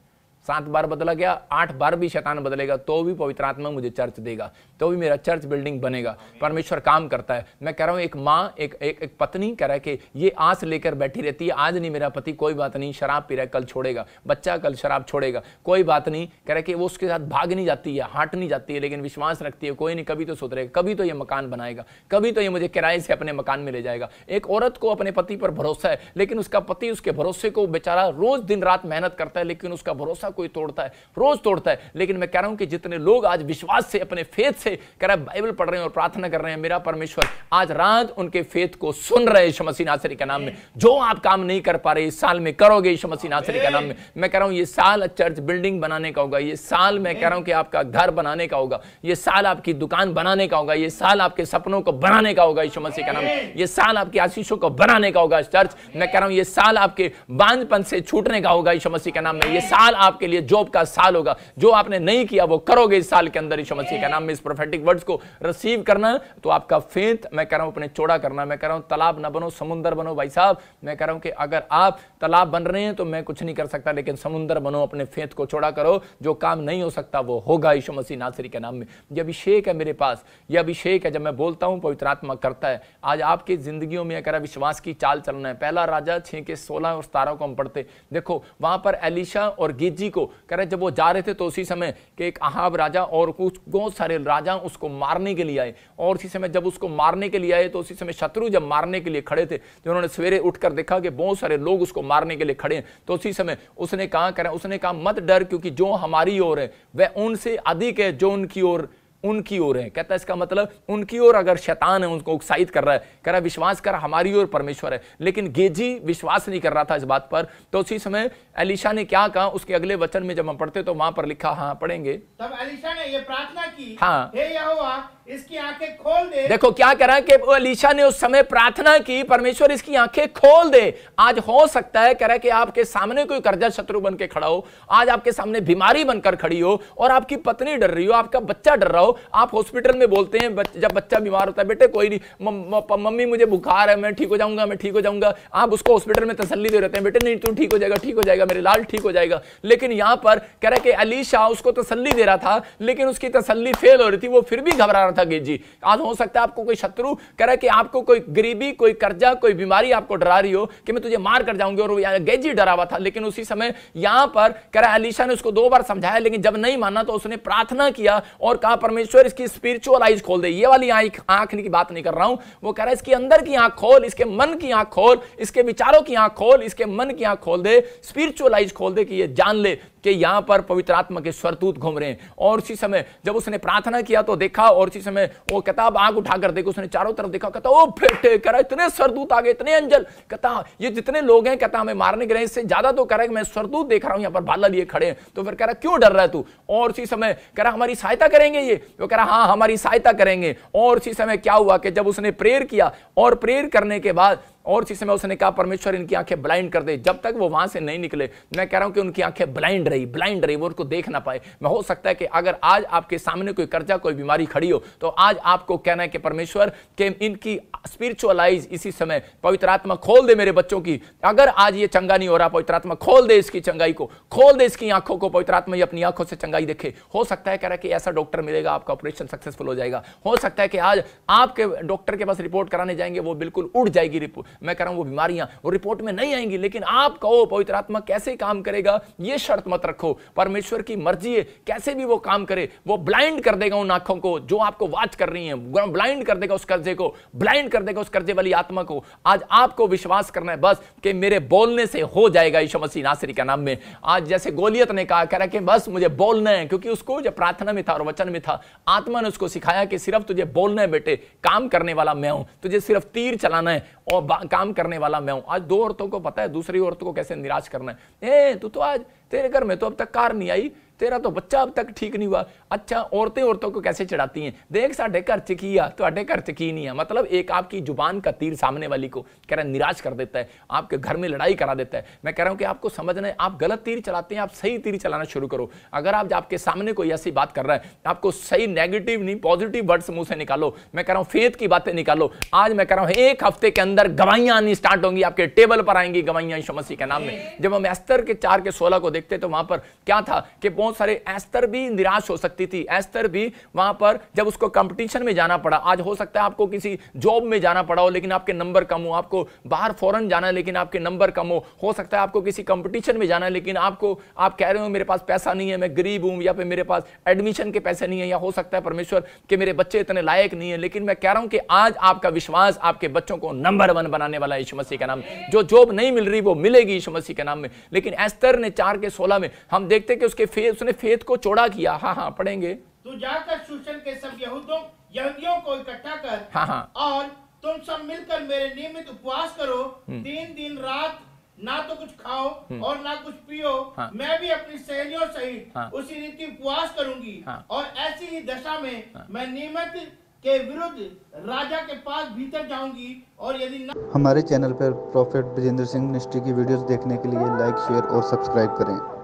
7 बार बदला गया, 8 बार भी शैतान बदलेगा तो भी पवित्र आत्मा मुझे चर्च देगा, तो भी मेरा चर्च बिल्डिंग बनेगा। परमेश्वर काम करता है। मैं कह रहा हूँ एक माँ, एक पत्नी कह रहा है कि ये आस लेकर बैठी रहती है, आज नहीं मेरा पति, कोई बात नहीं, शराब पी रहा है कल छोड़ेगा, बच्चा कल शराब छोड़ेगा, कोई बात नहीं, कह रहा है कि वो उसके साथ भाग नहीं जाती है, हट नहीं जाती है, लेकिन विश्वास रखती है कोई नहीं कभी तो सुधरेगा, कभी तो ये मकान बनाएगा, कभी तो ये मुझे किराए से अपने मकान में ले जाएगा। एक औरत को अपने पति पर भरोसा है, लेकिन उसका पति उसके भरोसे को बेचारा रोज दिन रात मेहनत करता है, लेकिन उसका भरोसा कोई तोड़ता है, रोज तोड़ता है। लेकिन मैं कह रहा हूं कि जितने लोग आज विश्वास से अपने फेथ से कह रहे बाइबल पढ़ रहे हैं और प्रार्थना कर रहे हैं, मेरा परमेश्वर आज रात उनके फेथ को सुन रहे यीशु मसीह नासरी के नाम में। जो आप काम नहीं कर पा रहे इस साल में करोगे यीशु मसीह नासरी के नाम में। मैं कह रहा हूं ये साल चर्च बिल्डिंग बनाने का होगा, ये साल मैं कह रहा हूं कि आपका घर बनाने का होगा, ये साल आपकी दुकान बनाने का होगा, ये साल आपके सपनों को बनाने का होगा यीशु मसीह के नाम में, ये साल आपकी आशीषों को बनाने का होगा चर्च। मैं कह रहा हूं ये साल आपके बांझपन से छूटने का होगा यीशु मसीह के नाम में, ये साल आपके लिए जॉब का साल होगा, जो आपने नहीं किया वो करोगे इस साल के अंदर यीशु मसीह के नाम में। इस प्रोफेटिक वर्ड्स को रिसीव करना तो आपका फेथ मैं कह रहा हूं अपने चौड़ा करना। मैं कह रहा हूं तालाब ना बनो समुंदर बनो भाई साहब। मैं कह रहा हूं कि अगर आप तालाब बन रहे हैं तो मैं कुछ नहीं कर सकता, लेकिन समुंदर बनो, अपने फेथ को चौड़ा करो, जो काम नहीं हो सकता वो होगा यीशु मसीह नासरी के नाम में। ये अभिषेक है मेरे पास, ये अभिषेक है, जब मैं बोलता हूं पवित्र आत्मा करता है। आज आपकी जिंदगियों में अगर विश्वास की चाल चलना है, पहला राजा 6:16 और 17 को हम पढ़ते, देखो वहां पर एलीशा और गेजी को कह रहे जब वो जा रहे थे तो उसी समय कि एक अहाब राजा और कुछ बहुत सारे राजा उसको मारने के लिए आए, और उसी समय जब उसको मारने के लिए आए तो उसी समय शत्रु जब मारने के लिए खड़े थे तो उन्होंने सवेरे उठकर देखा कि बहुत सारे लोग उसको मारने के लिए खड़े हैं, तो उसी समय उसने कहा मत डर, क्योंकि जो हमारी ओर है वह उनसे अधिक है जो उनकी ओर है। कहता है इसका मतलब उनकी ओर अगर शैतान है उनको उत्साहित कर रहा है, कह रहा है विश्वास कर हमारी ओर परमेश्वर है। लेकिन गेजी विश्वास नहीं कर रहा था इस बात पर, तो उसी समय एलीशा ने क्या कहा, उसके अगले वचन में जब हम पढ़ते तो वहां पर लिखा, हाँ पढ़ेंगे, तब एलीशा ने ये प्रार्थना की, हाँ हे यहोवा इसकी आंखें खोल दे। देखो क्या करा कि एलीशा ने उस समय प्रार्थना की, परमेश्वर इसकी आंखें खोल दे। आज हो सकता है कह रहा कि आपके सामने कोई कर्जा शत्रु बन के खड़ा हो, आज आपके सामने बीमारी बनकर खड़ी हो और आपकी पत्नी डर रही हो, आपका बच्चा डर रहा हो, आप हॉस्पिटल में बोलते हैं जब बच्चा बीमार होता है, बेटे कोई नहीं मम्मी मुझे बुखार है, मैं ठीक हो जाऊंगा, मैं ठीक हो जाऊंगा, आप उसको हॉस्पिटल में तसल्ली दे रहते हैं, बेटे नहीं तू ठीक हो जाएगा, ठीक हो जाएगा, मेरे लाल ठीक हो जाएगा। लेकिन यहां पर कह रहा कि एलीशा उसको तसल्ली दे रहा था, लेकिन उसकी तसल्ली फेल हो रही थी, वो फिर भी घबरा रहा था। गेजी आज हो सकता है आपको कोई शत्रु कह रहा है कि आपको कोई गरीबी, कोई कर्जा, कोई बीमारी आपको डरा रही हो कि मैं तुझे मार कर जाऊंगी, और गेजी डरा हुआ था। लेकिन उसी समय यहां पर कह रहा एलीशा ने उसको 2 बार समझाया, लेकिन जब नहीं माना तो उसने प्रार्थना किया और कहा परमेश्वर इसकी स्पिरिचुअल आइज खोल दे। ये वाली आंख की बात नहीं कर रहा हूं, वो कह रहा है इसके अंदर की आंख खोल, इसके मन की आंख खोल, इसके विचारों की आंख खोल, इसके मन की आंख खोल दे, स्पिरिचुअल आइज खोल दे कि ये जान ले कि यहां पर पवित्र आत्मा के स्वरदूत घूम रहे हैं। और उसी समय जब उसने प्रार्थना किया तो देखा, और उसी समय वो किताब आंख उठाकर देखो, उसने चारों तरफ देखा, कहता ओ बेटे, कह रहा इतने स्वरदूत आ गए, इतने अंजल, कहता ये जितने लोग हैं कहता हमें मारने के रहे, इससे ज्यादा तो कह रहा है कि मैं स्वरदूत देख रहा हूं यहां पर भाला लिए खड़े हैं। तो फिर कह रहा क्यों डर रहा है तू? और उसी समय कह रहा हमारी सहायता करेंगे ये, वो कह रहा हाँ हमारी सहायता करेंगे। और उसी समय क्या हुआ कि जब उसने प्रेयर किया और प्रेयर करने के बाद और इसी समय उसने कहा परमेश्वर इनकी आंखें ब्लाइंड कर दे। जब तक वो वहां से नहीं निकले, मैं कह रहा हूं कि उनकी आंखें ब्लाइंड रही, वो उनको देख ना पाए। मैं हो सकता है कि अगर आज आपके सामने कोई कर्जा, कोई बीमारी खड़ी हो, तो आज आपको कहना है कि परमेश्वर के इनकी स्पिरिचुअल आइज इसी समय पवित्र आत्मा खोल दे मेरे बच्चों की। अगर आज ये चंगा नहीं हो रहा, पवित्र आत्मा खोल दे इसकी चंगाई को, खोल दे इसकी आंखों को, पवित्र आत्मा ये अपनी आंखों से चंगाई देखे। हो सकता है कह रहा है कि ऐसा डॉक्टर मिलेगा, आपका ऑपरेशन सक्सेसफुल हो जाएगा। हो सकता है कि आज आपके डॉक्टर के पास रिपोर्ट कराने जाएंगे, वो बिल्कुल उड़ जाएगी रिपोर्ट। मैं कह रहा हूं वो बीमारियां वो रिपोर्ट में नहीं आएंगी, लेकिन आप कहो पवित्र आत्मा कैसे काम करेगा, ये शर्त मत रखो। परमेश्वर की मर्जी है, कैसे भी वो काम करे, वो ब्लाइंड कर देगा उन आंखों को जो आपको वॉच कर रही हैं, ब्लाइंड कर देगा उस कर्जे को, ब्लाइंड कर देगा उस कर्जे वाली आत्मा को। आज आपको विश्वास करना है बस कि मेरे बोलने से हो जाएगा यीशु मसीह नासरी का नाम में। आज जैसे गोलियत ने कहा, कह रहा कि बस मुझे बोलना है, क्योंकि उसको जब प्रार्थना में था और वचन में था, आत्मा ने उसको सिखाया कि सिर्फ तुझे बोलना है बेटे, काम करने वाला मैं हूं, तुझे सिर्फ तीर चलाना है और काम करने वाला मैं हूं। आज 2 औरतों को पता है दूसरी औरतों को कैसे निराश करना है। तू तो आज तेरे घर में तो अब तक कार नहीं आई, तेरा तो बच्चा अब तक ठीक नहीं हुआ। अच्छा, औरतें औरतों को कैसे चढ़ाती हैं, देख साढ़े घर च की आ, तुहाडे घर च की नहीं है। मतलब एक आपकी जुबान का तीर सामने वाली को कह रहा निराश कर देता है, आपके घर में लड़ाई करा देता है। मैं कह रहा हूं कि आपको समझना है, आप गलत तीर चलाते हैं, आप सही तीर चलाना शुरू करो। अगर आप आपके सामने कोई ऐसी बात कर रहा है, आपको सही नेगेटिव नहीं पॉजिटिव वर्ड्स मुंह से निकालो। मैं कह रहा हूं फेथ की बातें निकालो। आज मैं कह रहा हूं 1 हफ्ते के अंदर गवाहियां आनी स्टार्ट होंगी, आपके टेबल पर आएंगी गवाहियां यीशु मसीह के नाम में। जब हम एस्तर के 4 के 16 को देखते तो वहां पर क्या था कि बहुत सारे एस्तर भी निराश हो सकती थी। एस्तर भी वहां पर जब उसको कंपटीशन में जाना पड़ा, आज हो सकता है आपको किसी जॉब में जाना पड़ा हो लेकिन आपके नंबर कम हो, आपको बाहर फॉरेन जाना है लेकिन आपके नंबर कम हो सकता है आपको किसी कंपटीशन में जाना है लेकिन आप कह रहे हो मेरे पास पैसा नहीं है, मैं गरीब हूं, या फिर मेरे पास एडमिशन के पैसे नहीं है, या हो सकता है परमेश्वर के मेरे बच्चे इतने लायक नहीं है। लेकिन मैं कह रहा हूं कि आज आपका विश्वास आपके बच्चों को नंबर 1 बनाने वाला है यीशु मसीह के नाम में। जो जॉब नहीं मिल रही वो मिलेगी यीशु मसीह के नाम में। लेकिन एस्तर ने 4 के 16 में हम देखते कि उसने फेथ को चौड़ा किया। हाँ पढ़ेंगे। तू जाकर शूशन के सब यहूदियों को इकट्ठा कर, हाँ और तुम सब मिलकर मेरे नियमित उपवास करो। 3 दिन रात ना तो कुछ खाओ और ना कुछ पियो। मैं भी अपनी सहेलियों सहित उसी रीति उपवास करूंगी। और ऐसी ही दशा में मैं नियमित के विरुद्ध राजा के पास भीतर जाऊंगी। और यदि हमारे चैनल पर प्रॉफेट ब्रजेंद्र सिंह मिनिस्ट्री की वीडियोस देखने के लिए लाइक, शेयर और सब्सक्राइब करें।